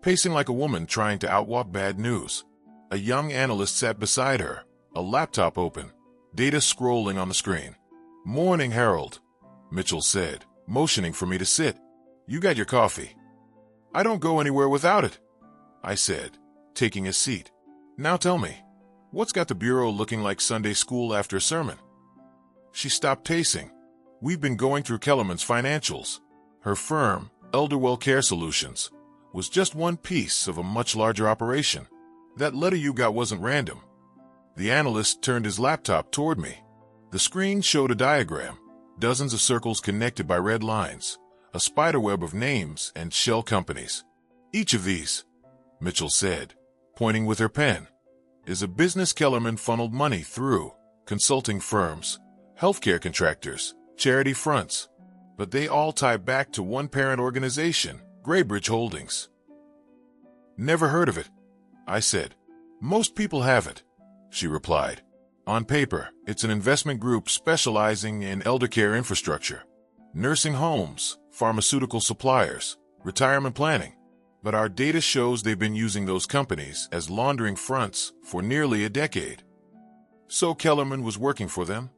pacing like a woman trying to outwalk bad news. A young analyst sat beside her, a laptop open, data scrolling on the screen. "Morning, Harold," Mitchell said, motioning for me to sit. "You got your coffee?" "I don't go anywhere without it," I said, taking a seat. "Now tell me, what's got the Bureau looking like Sunday school after a sermon?" She stopped pacing. "We've been going through Kellerman's financials. Her firm, Elderwell Care Solutions, was just one piece of a much larger operation. That letter you got wasn't random." The analyst turned his laptop toward me. The screen showed a diagram, dozens of circles connected by red lines, a spiderweb of names and shell companies. "Each of these," Mitchell said, pointing with her pen, "is a business Kellerman funneled money through: consulting firms, healthcare contractors, charity fronts. But they all tie back to one parent organization, Graybridge Holdings." "Never heard of it," I said. "Most people haven't," she replied. "On paper, it's an investment group specializing in elder care infrastructure, nursing homes, pharmaceutical suppliers, retirement planning. But our data shows they've been using those companies as laundering fronts for nearly a decade." "So Kellerman was working for them?"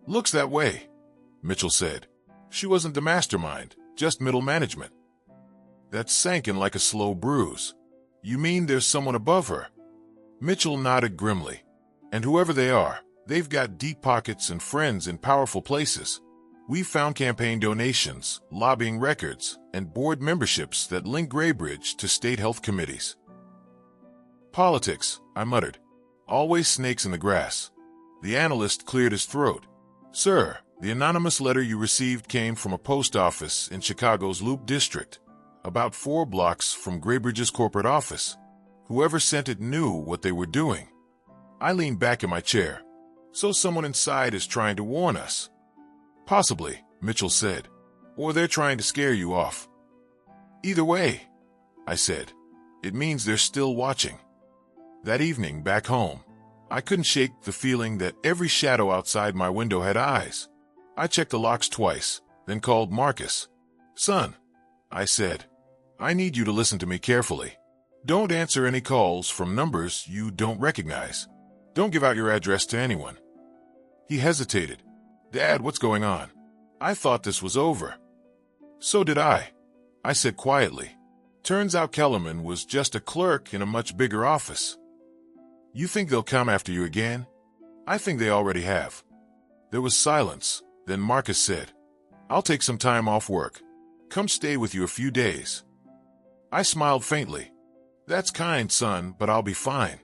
"Looks that way," Mitchell said. "She wasn't the mastermind, just middle management." That sank in like a slow bruise. "You mean there's someone above her?" Mitchell nodded grimly. "And whoever they are, they've got deep pockets and friends in powerful places. We've found campaign donations, lobbying records, and board memberships that link Graybridge to state health committees." "Politics," I muttered. "Always snakes in the grass." The analyst cleared his throat. "Sir, the anonymous letter you received came from a post office in Chicago's Loop District, about 4 blocks from Graybridge's corporate office. Whoever sent it knew what they were doing." I leaned back in my chair. "So someone inside is trying to warn us?" "Possibly," Mitchell said. "Or they're trying to scare you off." "Either way," I said, "it means they're still watching." That evening, back home, I couldn't shake the feeling that every shadow outside my window had eyes. I checked the locks twice, then called Marcus. "Son," I said, "I need you to listen to me carefully. Don't answer any calls from numbers you don't recognize. Don't give out your address to anyone." He hesitated. "Dad, what's going on? I thought this was over." "So did I said quietly. "Turns out Kellerman was just a clerk in a much bigger office." "You think they'll come after you again?" "I think they already have." There was silence. Then Marcus said, "I'll take some time off work. Come stay with you a few days." I smiled faintly. "That's kind, son, but I'll be fine.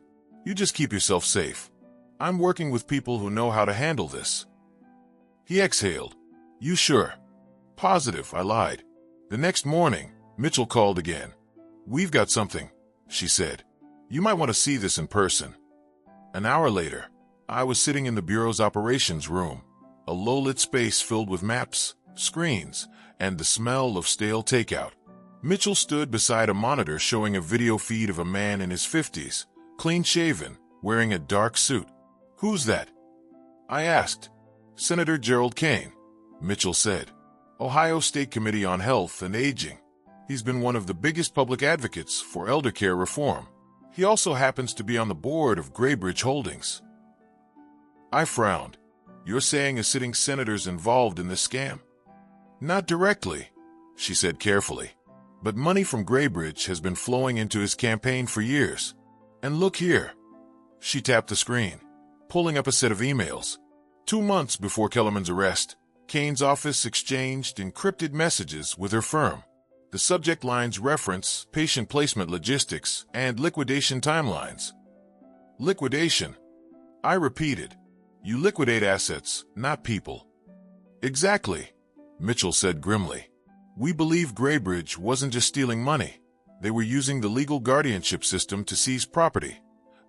You just keep yourself safe. I'm working with people who know how to handle this." He exhaled. "You sure?" "Positive," I lied. The next morning, Mitchell called again. "We've got something," she said. "You might want to see this in person." An hour later, I was sitting in the Bureau's operations room, a low-lit space filled with maps, screens, and the smell of stale takeout. Mitchell stood beside a monitor showing a video feed of a man in his 50s, clean-shaven, wearing a dark suit. "Who's that?" I asked. "Senator Gerald Kane," Mitchell said. Ohio State Committee on Health and Aging. He's been one of the biggest public advocates for eldercare reform. He also happens to be on the board of Graybridge Holdings. I frowned. You're saying a sitting senator's involved in this scam? Not directly, she said carefully. But money from Graybridge has been flowing into his campaign for years. And look here. She tapped the screen, pulling up a set of emails. 2 months before Kellerman's arrest, Kane's office exchanged encrypted messages with her firm. The subject lines reference patient placement logistics and liquidation timelines. Liquidation. I repeated. You liquidate assets, not people. Exactly, Mitchell said grimly. We believe Graybridge wasn't just stealing money. They were using the legal guardianship system to seize property,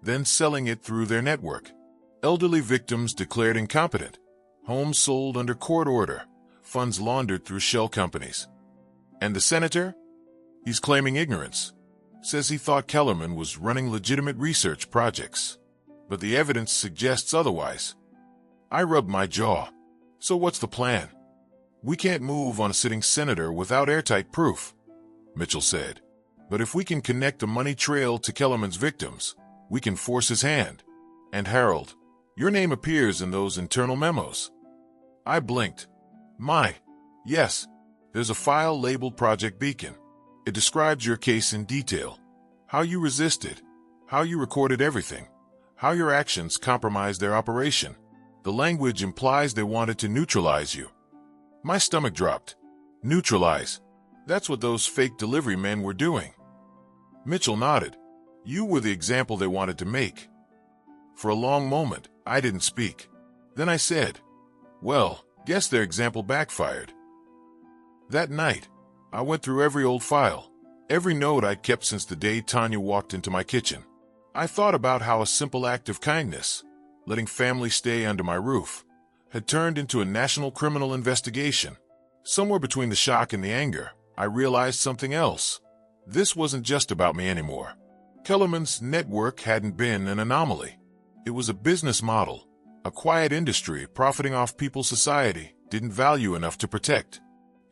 then selling it through their network. Elderly victims declared incompetent. Homes sold under court order. Funds laundered through shell companies. And the senator? He's claiming ignorance. Says he thought Kellerman was running legitimate research projects. But the evidence suggests otherwise. I rubbed my jaw. So what's the plan? We can't move on a sitting senator without airtight proof, Mitchell said. But if we can connect the money trail to Kellerman's victims, we can force his hand. And Harold, your name appears in those internal memos. I blinked. Yes. There's a file labeled Project Beacon. It describes your case in detail. How you resisted. How you recorded everything. How your actions compromised their operation. The language implies they wanted to neutralize you. My stomach dropped. Neutralize. That's what those fake delivery men were doing. Mitchell nodded. You were the example they wanted to make. For a long moment, I didn't speak. Then I said, well, guess their example backfired. That night, I went through every old file, every note I'd kept since the day Tanya walked into my kitchen. I thought about how a simple act of kindness, letting family stay under my roof, had turned into a national criminal investigation. Somewhere between the shock and the anger, I realized something else. This wasn't just about me anymore. Kellerman's network hadn't been an anomaly. It was a business model, a quiet industry profiting off people's society didn't value enough to protect.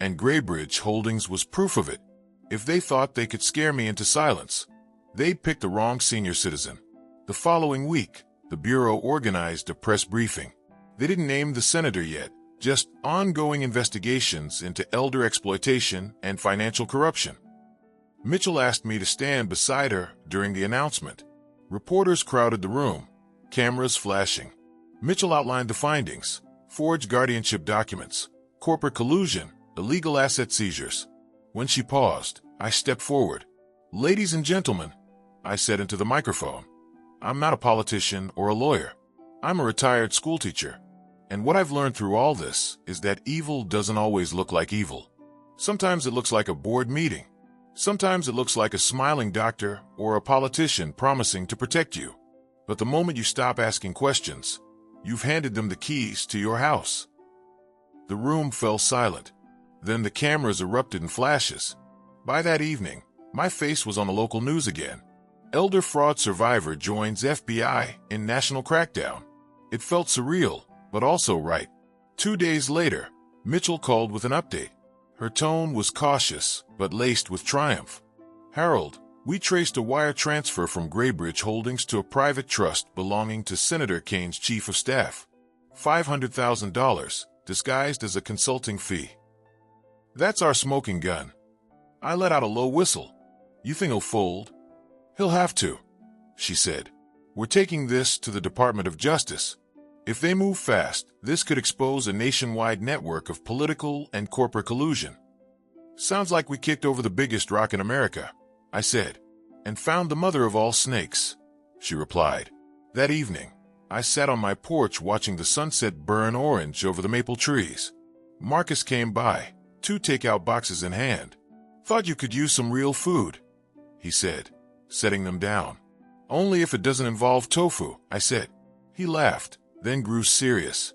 And Graybridge Holdings was proof of it. If they thought they could scare me into silence, they'd picked the wrong senior citizen. The following week, the Bureau organized a press briefing. They didn't name the senator yet, just ongoing investigations into elder exploitation and financial corruption. Mitchell asked me to stand beside her during the announcement. Reporters crowded the room, cameras flashing. Mitchell outlined the findings: forged guardianship documents, corporate collusion, illegal asset seizures. When she paused, I stepped forward. Ladies and gentlemen, I said into the microphone, I'm not a politician or a lawyer. I'm a retired schoolteacher. And what I've learned through all this is that evil doesn't always look like evil. Sometimes it looks like a board meeting. Sometimes it looks like a smiling doctor or a politician promising to protect you. But the moment you stop asking questions, you've handed them the keys to your house. The room fell silent. Then the cameras erupted in flashes. By that evening, my face was on the local news again. Elder fraud survivor joins FBI in national crackdown. It felt surreal, but also right. 2 days later, Mitchell called with an update. Her tone was cautious, but laced with triumph. Harold, we traced a wire transfer from Graybridge Holdings to a private trust belonging to Senator Kane's chief of staff. $500,000, disguised as a consulting fee. That's our smoking gun. I let out a low whistle. You think he'll fold? He'll have to, she said. We're taking this to the Department of Justice. If they move fast, this could expose a nationwide network of political and corporate collusion. Sounds like we kicked over the biggest rock in America, I said. And found the mother of all snakes, she replied. That evening, I sat on my porch watching the sunset burn orange over the maple trees. Marcus came by, 2 takeout boxes in hand. Thought you could use some real food, he said, setting them down. Only if it doesn't involve tofu, I said. He laughed, then grew serious.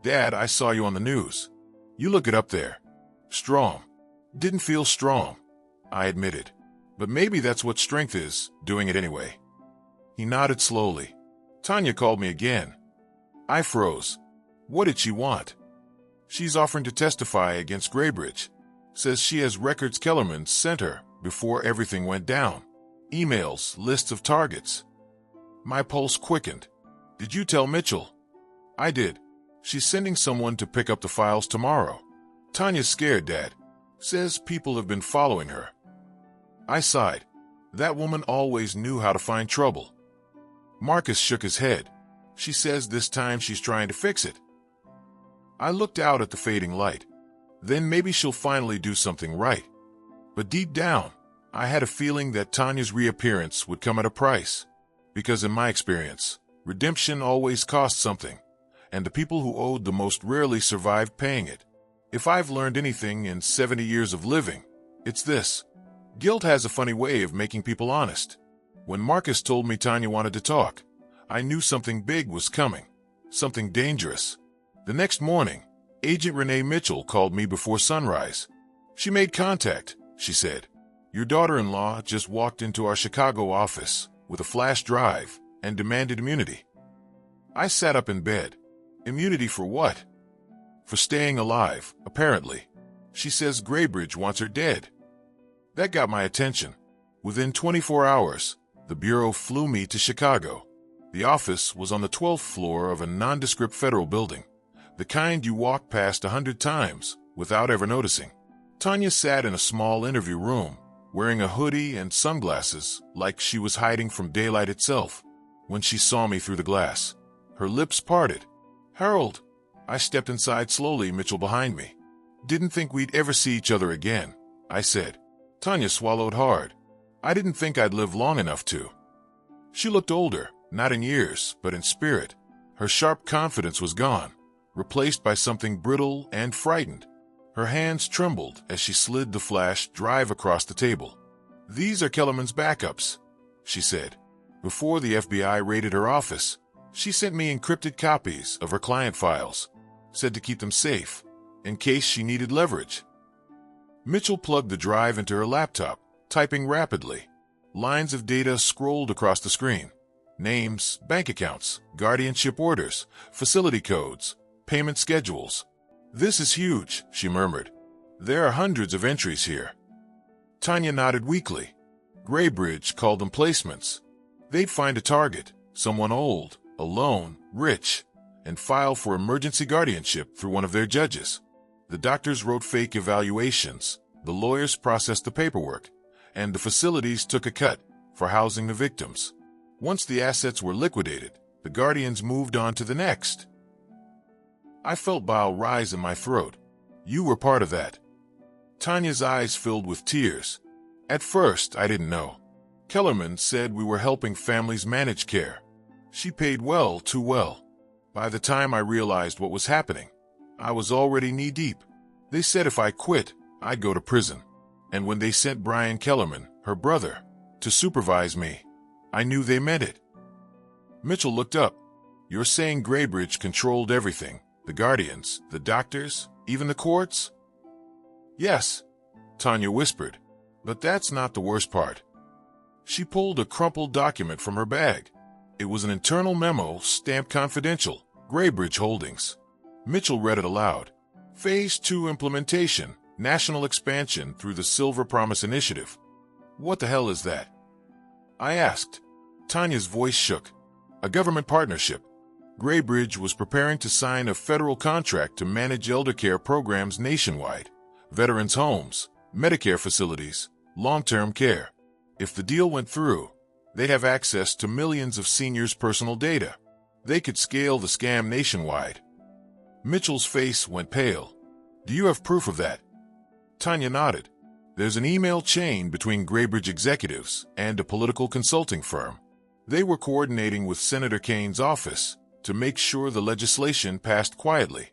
Dad, I saw you on the news. You look it up there. Strong. Didn't feel strong, I admitted. But maybe that's what strength is, doing it anyway. He nodded slowly. Tanya called me again. I froze. What did she want? She's offering to testify against Graybridge. Says she has records Kellerman sent her before everything went down. Emails, lists of targets. My pulse quickened. Did you tell Mitchell? I did. She's sending someone to pick up the files tomorrow. Tanya's scared, Dad. Says people have been following her. I sighed. That woman always knew how to find trouble. Marcus shook his head. She says this time she's trying to fix it. I looked out at the fading light. Then maybe she'll finally do something right. But deep down, I had a feeling that Tanya's reappearance would come at a price. Because in my experience, redemption always costs something, and the people who owed the most rarely survived paying it. If I've learned anything in 70 years of living, it's this. Guilt has a funny way of making people honest. When Marcus told me Tanya wanted to talk, I knew something big was coming, something dangerous. The next morning, Agent Renee Mitchell called me before sunrise. She made contact, she said. Your daughter-in-law just walked into our Chicago office with a flash drive and demanded immunity. I sat up in bed. Immunity for what? For staying alive, apparently. She says Graybridge wants her dead. That got my attention. Within 24 hours, the Bureau flew me to Chicago. The office was on the 12th floor of a nondescript federal building, the kind you walk past 100 times without ever noticing. Tanya sat in a small interview room, wearing a hoodie and sunglasses like she was hiding from daylight itself. When she saw me through the glass, her lips parted. Harold. I stepped inside slowly, Mitchell behind me. Didn't think we'd ever see each other again, I said. Tanya swallowed hard. I didn't think I'd live long enough to. She looked older, not in years, but in spirit. Her sharp confidence was gone, replaced by something brittle and frightened. Her hands trembled as she slid the flash drive across the table. These are Kellerman's backups, she said. Before the FBI raided her office, she sent me encrypted copies of her client files, said to keep them safe, in case she needed leverage. Mitchell plugged the drive into her laptop, typing rapidly. Lines of data scrolled across the screen. Names, bank accounts, guardianship orders, facility codes, payment schedules. This is huge, she murmured. There are hundreds of entries here. Tanya nodded weakly. Graybridge called them placements. They'd find a target, someone old, alone, rich, and file for emergency guardianship through one of their judges. The doctors wrote fake evaluations, the lawyers processed the paperwork, and the facilities took a cut for housing the victims. Once the assets were liquidated, the guardians moved on to the next. I felt bile rise in my throat. You were part of that. Tanya's eyes filled with tears. At first, I didn't know. Kellerman said we were helping families manage care. She paid well, too well. By the time I realized what was happening, I was already knee-deep. They said if I quit, I'd go to prison. And when they sent Brian Kellerman, her brother, to supervise me, I knew they meant it. Mitchell looked up. You're saying Graybridge controlled everything? The guardians, the doctors, even the courts? Yes, Tanya whispered. But that's not the worst part. She pulled a crumpled document from her bag. It was an internal memo stamped confidential, Graybridge Holdings. Mitchell read it aloud. Phase 2 implementation, national expansion through the Silver Promise Initiative. What the hell is that? I asked. Tanya's voice shook. A government partnership. Graybridge was preparing to sign a federal contract to manage elder care programs nationwide, veterans' homes, Medicare facilities, long-term care. If the deal went through, they'd have access to millions of seniors' personal data. They could scale the scam nationwide. Mitchell's face went pale. Do you have proof of that? Tanya nodded. There's an email chain between Graybridge executives and a political consulting firm. They were coordinating with Senator Kane's office to make sure the legislation passed quietly.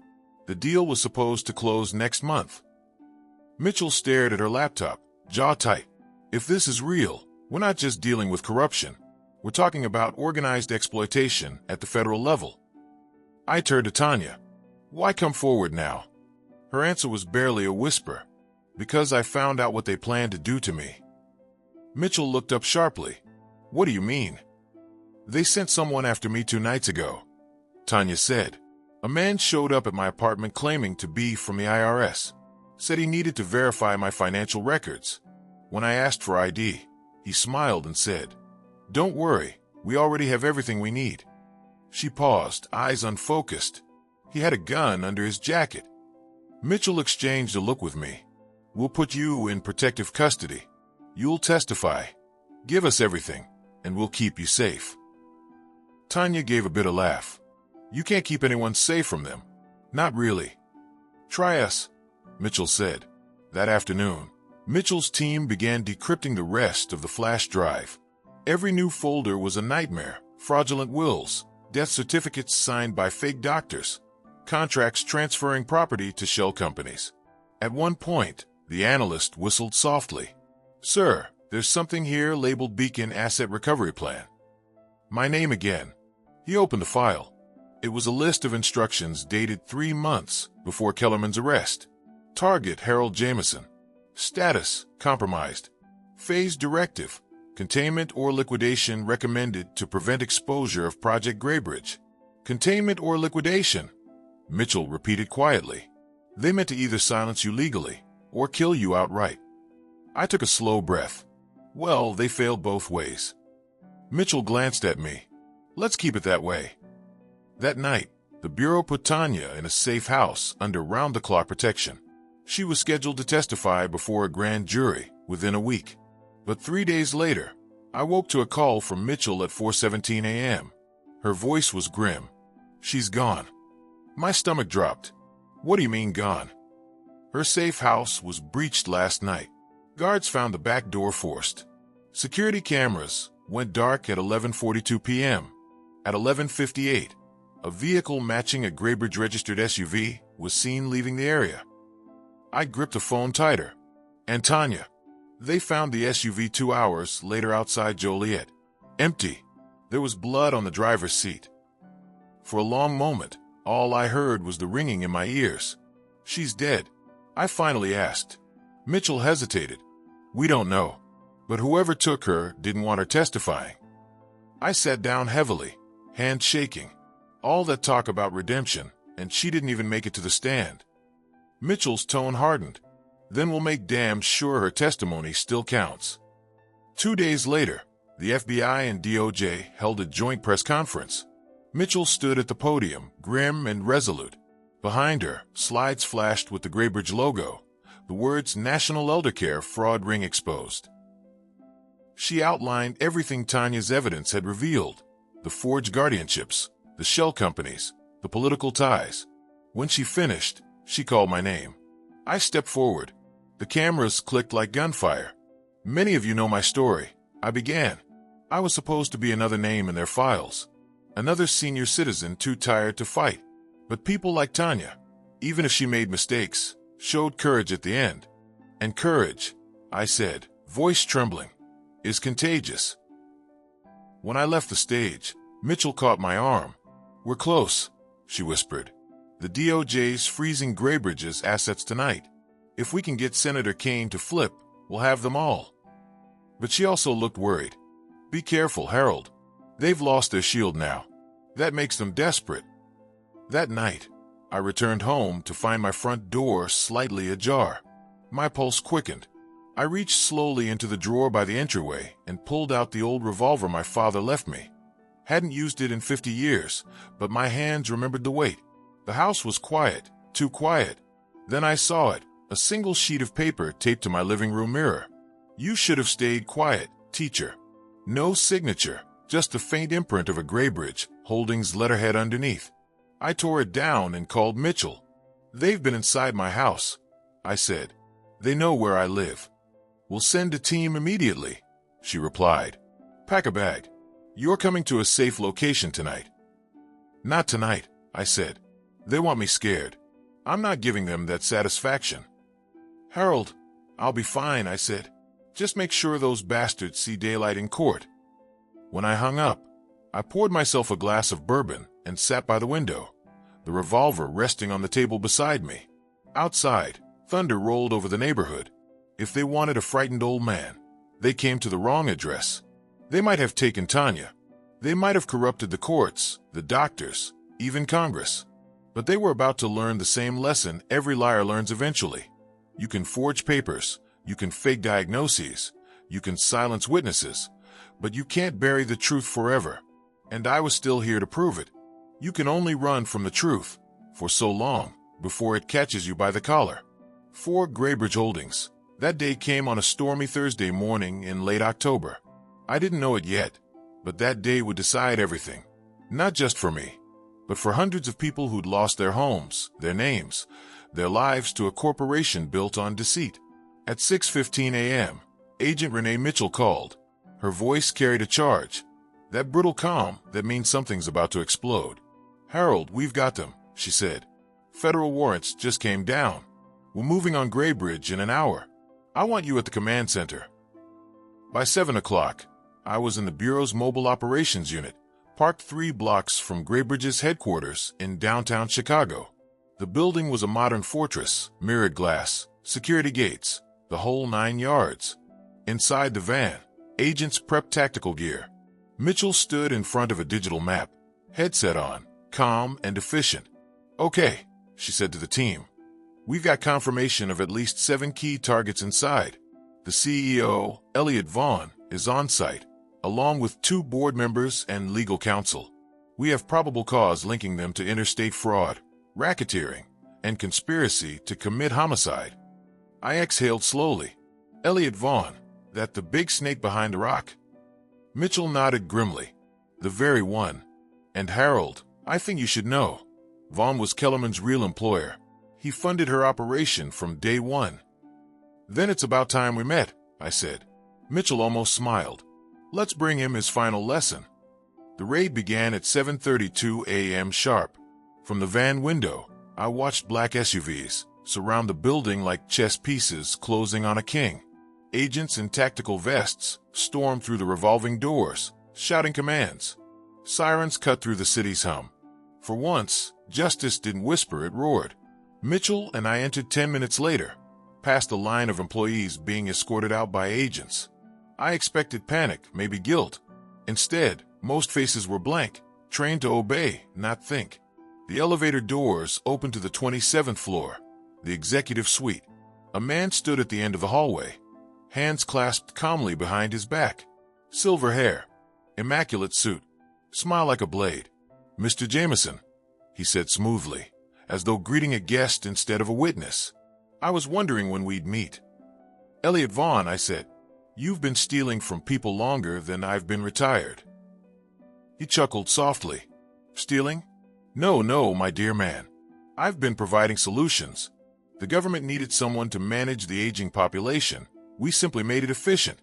The deal was supposed to close next month. Mitchell stared at her laptop, jaw tight. If this is real, we're not just dealing with corruption. We're talking about organized exploitation at the federal level. I turned to Tanya. Why come forward now? Her answer was barely a whisper. Because I found out what they planned to do to me. Mitchell looked up sharply. What do you mean? They sent someone after me 2 nights ago, Tanya said. A man showed up at my apartment claiming to be from the IRS. Said he needed to verify my financial records. When I asked for ID, he smiled and said, "Don't worry, we already have everything we need." She paused, eyes unfocused. He had a gun under his jacket. Mitchell exchanged a look with me. "We'll put you in protective custody. You'll testify. Give us everything, and we'll keep you safe." Tanya gave a bitter laugh. "You can't keep anyone safe from them." "Not really." "Try us," Mitchell said. That afternoon, Mitchell's team began decrypting the rest of the flash drive. Every new folder was a nightmare. Fraudulent wills, death certificates signed by fake doctors, contracts transferring property to shell companies. At one point, the analyst whistled softly. "Sir, there's something here labeled Beacon Asset Recovery Plan." My name again. He opened the file. It was a list of instructions dated 3 months before Kellerman's arrest. Target: Harold Jamison. Status: compromised. Phase directive: containment or liquidation recommended to prevent exposure of Project Graybridge. Containment or liquidation, Mitchell repeated quietly. They meant to either silence you legally or kill you outright. I took a slow breath. Well, they failed both ways. Mitchell glanced at me. Let's keep it that way. That night, the Bureau put Tanya in a safe house under round-the-clock protection. She was scheduled to testify before a grand jury within a week. But 3 days later, I woke to a call from Mitchell at 4:17 a.m. Her voice was grim. "She's gone." My stomach dropped. "What do you mean gone?" "Her safe house was breached last night. Guards found the back door forced. Security cameras went dark at 11:42 p.m. At 11:58, a vehicle matching a Graybridge registered SUV was seen leaving the area." I gripped the phone tighter. "And Tanya?" "They found the SUV 2 hours later outside Joliet. Empty. There was blood on the driver's seat." For a long moment, all I heard was the ringing in my ears. "She's dead?" I finally asked. Mitchell hesitated. "We don't know. But whoever took her didn't want her testifying." I sat down heavily, hands shaking. All that talk about redemption, and she didn't even make it to the stand. Mitchell's tone hardened. "Then we'll make damn sure her testimony still counts." 2 days later, the FBI and DOJ held a joint press conference. Mitchell stood at the podium, grim and resolute. Behind her, slides flashed with the Graybridge logo, the words "National Eldercare Fraud Ring Exposed." She outlined everything Tanya's evidence had revealed: the forged guardianships, the shell companies, the political ties. When she finished, she called my name. I stepped forward. The cameras clicked like gunfire. "Many of you know my story," I began. I was supposed to be another name in their files, another senior citizen too tired to fight. But people like Tanya, even if she made mistakes, showed courage at the end. And courage, I said, voice trembling, is contagious. When I left the stage, Mitchell caught my arm. "We're close," she whispered. "The DOJ's freezing Graybridge's assets tonight. If we can get Senator Kaine to flip, we'll have them all." But she also looked worried. "Be careful, Harold. They've lost their shield now. That makes them desperate." That night, I returned home to find my front door slightly ajar. My pulse quickened. I reached slowly into the drawer by the entryway and pulled out the old revolver my father left me. Hadn't used it in 50 years, but my hands remembered the weight. The house was quiet, too quiet. Then I saw it, a single sheet of paper taped to my living room mirror. "You should have stayed quiet, teacher." No signature, just the faint imprint of a Graybridge Holdings letterhead underneath. I tore it down and called Mitchell. "They've been inside my house," I said. "They know where I live." "We'll send a team immediately," she replied. "Pack a bag. You're coming to a safe location tonight." "Not tonight," I said. "They want me scared. I'm not giving them that satisfaction." "Harold, I'll be fine," I said. "Just make sure those bastards see daylight in court." When I hung up, I poured myself a glass of bourbon and sat by the window, the revolver resting on the table beside me. Outside, thunder rolled over the neighborhood. If they wanted a frightened old man, they came to the wrong address. They might have taken Tanya. They might have corrupted the courts, the doctors, even Congress. But they were about to learn the same lesson every liar learns eventually. You can forge papers, you can fake diagnoses, you can silence witnesses, but you can't bury the truth forever. And I was still here to prove it. You can only run from the truth for so long before it catches you by the collar. For Graybridge Holdings, that day came on a stormy Thursday morning in late October. I didn't know it yet, but that day would decide everything. Not just for me, but for hundreds of people who'd lost their homes, their names, their lives to a corporation built on deceit. At 6:15 a.m., Agent Renee Mitchell called. Her voice carried a charge, that brittle calm that means something's about to explode. "Harold, we've got them," she said. "Federal warrants just came down. We're moving on Graybridge in an hour. I want you at the command center." By 7 o'clock, I was in the Bureau's Mobile Operations Unit, parked 3 blocks from Graybridge's headquarters in downtown Chicago. The building was a modern fortress, mirrored glass, security gates, the whole 9 yards. Inside the van, agents prepped tactical gear. Mitchell stood in front of a digital map, headset on, calm and efficient. "Okay," she said to the team. "We've got confirmation of at least 7 key targets inside. The CEO, Elliot Vaughn, is on site, along with 2 board members and legal counsel. We have probable cause linking them to interstate fraud, racketeering, and conspiracy to commit homicide." I exhaled slowly. "Elliot Vaughn, that the big snake behind the rock?" Mitchell nodded grimly. "The very one. And Harold, I think you should know. Vaughn was Kellerman's real employer. He funded her operation from day one." "Then it's about time we met," I said. Mitchell almost smiled. "Let's bring him his final lesson." The raid began at 7:32 a.m. sharp. From the van window, I watched black SUVs surround the building like chess pieces closing on a king. Agents in tactical vests stormed through the revolving doors, shouting commands. Sirens cut through the city's hum. For once, justice didn't whisper, it roared. Mitchell and I entered 10 minutes later, past the line of employees being escorted out by agents. I expected panic, maybe guilt. Instead, most faces were blank, trained to obey, not think. The elevator doors opened to the 27th floor, the executive suite. A man stood at the end of the hallway, hands clasped calmly behind his back. Silver hair, immaculate suit, smile like a blade. "Mr. Jameson," he said smoothly, as though greeting a guest instead of a witness. "I was wondering when we'd meet." "Elliot Vaughn," I said. "You've been stealing from people longer than I've been retired." He chuckled softly. "Stealing? No, my dear man. I've been providing solutions. The government needed someone to manage the aging population. We simply made it efficient."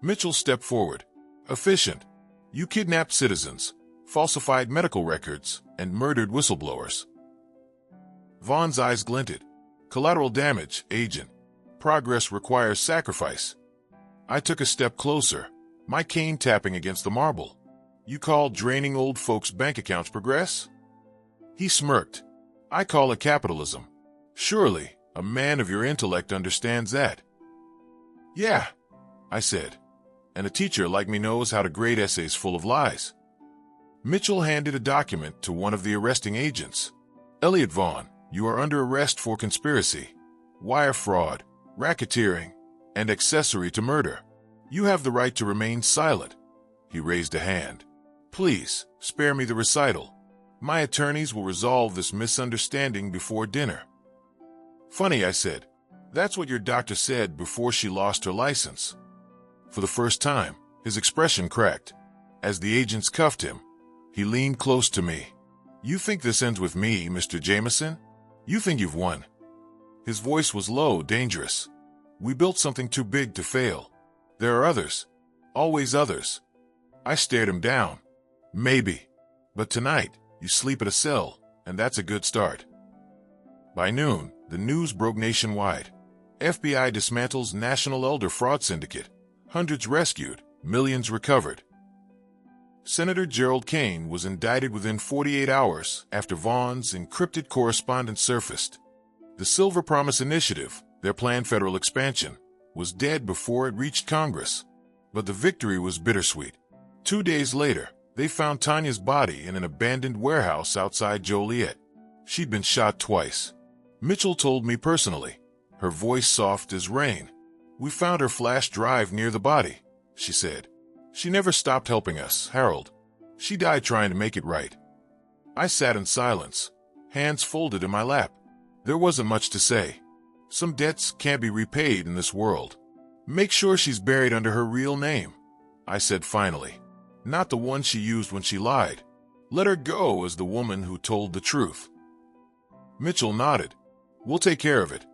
Mitchell stepped forward. "Efficient? You kidnapped citizens, falsified medical records, and murdered whistleblowers." Vaughn's eyes glinted. "Collateral damage, Agent. Progress requires sacrifice." I took a step closer, my cane tapping against the marble. "You call draining old folks' bank accounts progress?" He smirked. "I call it capitalism. Surely, a man of your intellect understands that." "Yeah," I said. "And a teacher like me knows how to grade essays full of lies." Mitchell handed a document to one of the arresting agents. "Elliot Vaughn, you are under arrest for conspiracy, wire fraud, racketeering, and accessory to murder. You have the right to remain silent." He raised a hand. "Please, spare me the recital. My attorneys will resolve this misunderstanding before dinner." "Funny," I said. "That's what your doctor said before she lost her license." For the first time, his expression cracked. As the agents cuffed him, he leaned close to me. "You think this ends with me, Mr. Jameson? You think you've won?" His voice was low, dangerous. "We built something too big to fail. There are others. Always others." I stared him down. "Maybe. But tonight, you sleep at a cell, and that's a good start." By noon, the news broke nationwide. FBI dismantles National Elder Fraud Syndicate. Hundreds rescued, millions recovered. Senator Gerald Kane was indicted within 48 hours after Vaughn's encrypted correspondence surfaced. The Silver Promise Initiative, their planned federal expansion, was dead before it reached Congress. But the victory was bittersweet. 2 days later, they found Tanya's body in an abandoned warehouse outside Joliet. She'd been shot twice. Mitchell told me personally, her voice soft as rain. We found her flash drive near the body, she said. She never stopped helping us, Harold. She died trying to make it right. I sat in silence, hands folded in my lap. There wasn't much to say. Some debts can't be repaid in this world. Make sure she's buried under her real name, I said finally. Not the one she used when she lied. Let her go as the woman who told the truth. Mitchell nodded. We'll take care of it.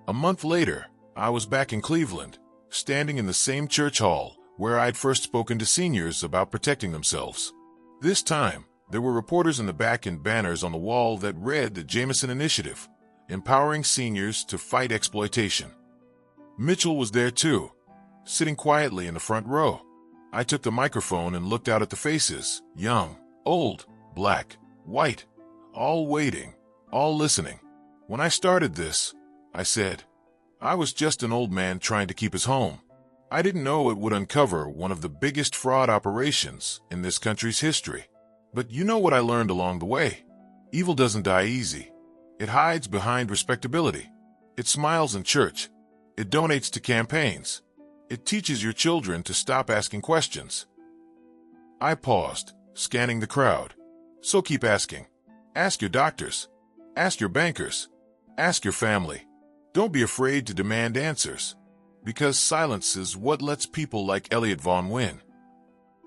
A month later, I was back in Cleveland, standing in the same church hall where I'd first spoken to seniors about protecting themselves. This time, there were reporters in the back and banners on the wall that read the Jameson Initiative, empowering seniors to fight exploitation. Mitchell was there too, sitting quietly in the front row. I took the microphone and looked out at the faces, young, old, black, white, all waiting, all listening. When I started this, I said, I was just an old man trying to keep his home. I didn't know it would uncover one of the biggest fraud operations in this country's history. But you know what I learned along the way? Evil doesn't die easy. It hides behind respectability. It smiles in church. It donates to campaigns. It teaches your children to stop asking questions. I paused, scanning the crowd. So keep asking. Ask your doctors. Ask your bankers. Ask your family. Don't be afraid to demand answers, because silence is what lets people like Elliot Vaughn win.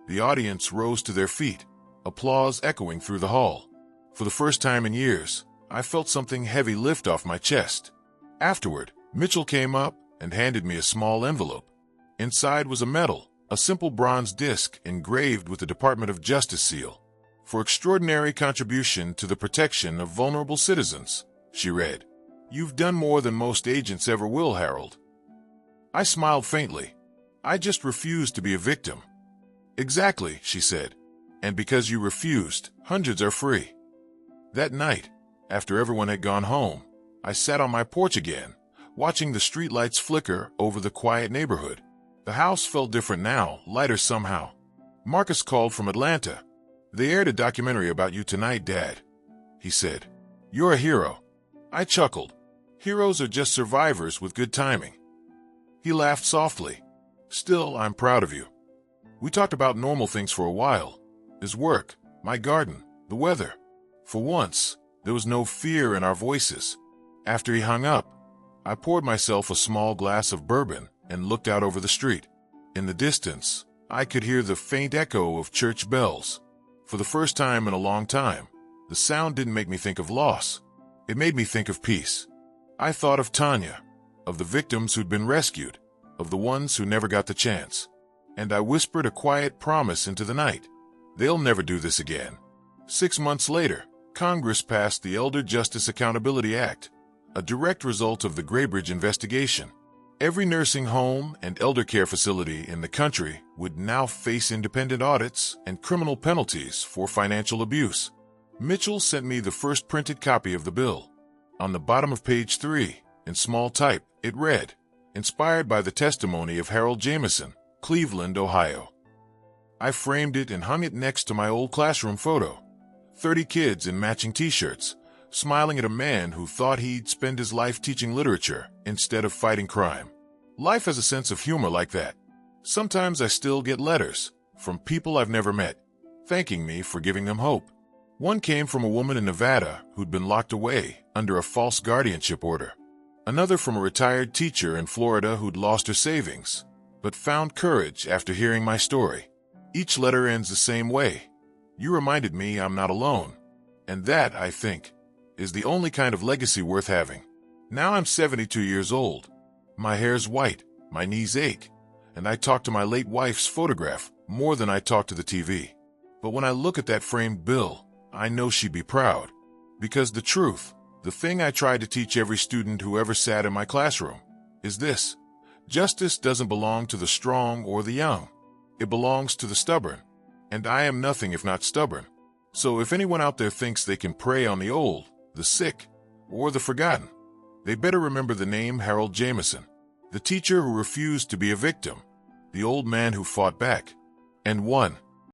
The audience rose to their feet, applause echoing through the hall. For the first time in years, I felt something heavy lift off my chest. Afterward, Mitchell came up and handed me a small envelope. Inside was a medal, a simple bronze disc engraved with the Department of Justice seal. For extraordinary contribution to the protection of vulnerable citizens, she read. You've done more than most agents ever will, Harold. I smiled faintly. I just refused to be a victim. Exactly, she said. And because you refused, hundreds are free. That night, after everyone had gone home, I sat on my porch again, watching the streetlights flicker over the quiet neighborhood. The house felt different now, lighter somehow. Marcus called from Atlanta. They aired a documentary about you tonight, Dad, he said. You're a hero. I chuckled. Heroes are just survivors with good timing. He laughed softly. Still, I'm proud of you. We talked about normal things for a while. His work, my garden, the weather. For once, there was no fear in our voices. After he hung up, I poured myself a small glass of bourbon and looked out over the street. In the distance, I could hear the faint echo of church bells. For the first time in a long time, the sound didn't make me think of loss. It made me think of peace. I thought of Tanya, of the victims who'd been rescued, of the ones who never got the chance. And I whispered a quiet promise into the night. They'll never do this again. 6 months later, Congress passed the Elder Justice Accountability Act, a direct result of the Graybridge investigation. Every nursing home and elder care facility in the country would now face independent audits and criminal penalties for financial abuse. Mitchell sent me the first printed copy of the bill. On the bottom of page 3, in small type, it read, Inspired by the testimony of Harold Jameson, Cleveland, Ohio. I framed it and hung it next to my old classroom photo. 30 kids in matching t-shirts, smiling at a man who thought he'd spend his life teaching literature instead of fighting crime. Life has a sense of humor like that. Sometimes I still get letters from people I've never met, thanking me for giving them hope. One came from a woman in Nevada who'd been locked away under a false guardianship order. Another from a retired teacher in Florida who'd lost her savings, but found courage after hearing my story. Each letter ends the same way. You reminded me I'm not alone. And that, I think, is the only kind of legacy worth having. Now I'm 72 years old. My hair's white, my knees ache, and I talk to my late wife's photograph more than I talk to the TV. But when I look at that framed bill, I know she'd be proud. Because the truth, the thing I try to teach every student who ever sat in my classroom, is this. Justice doesn't belong to the strong or the young. It belongs to the stubborn. And I am nothing if not stubborn. So if anyone out there thinks they can prey on the old, the sick, or the forgotten, they better remember the name Harold Jameson, the teacher who refused to be a victim, the old man who fought back, and won.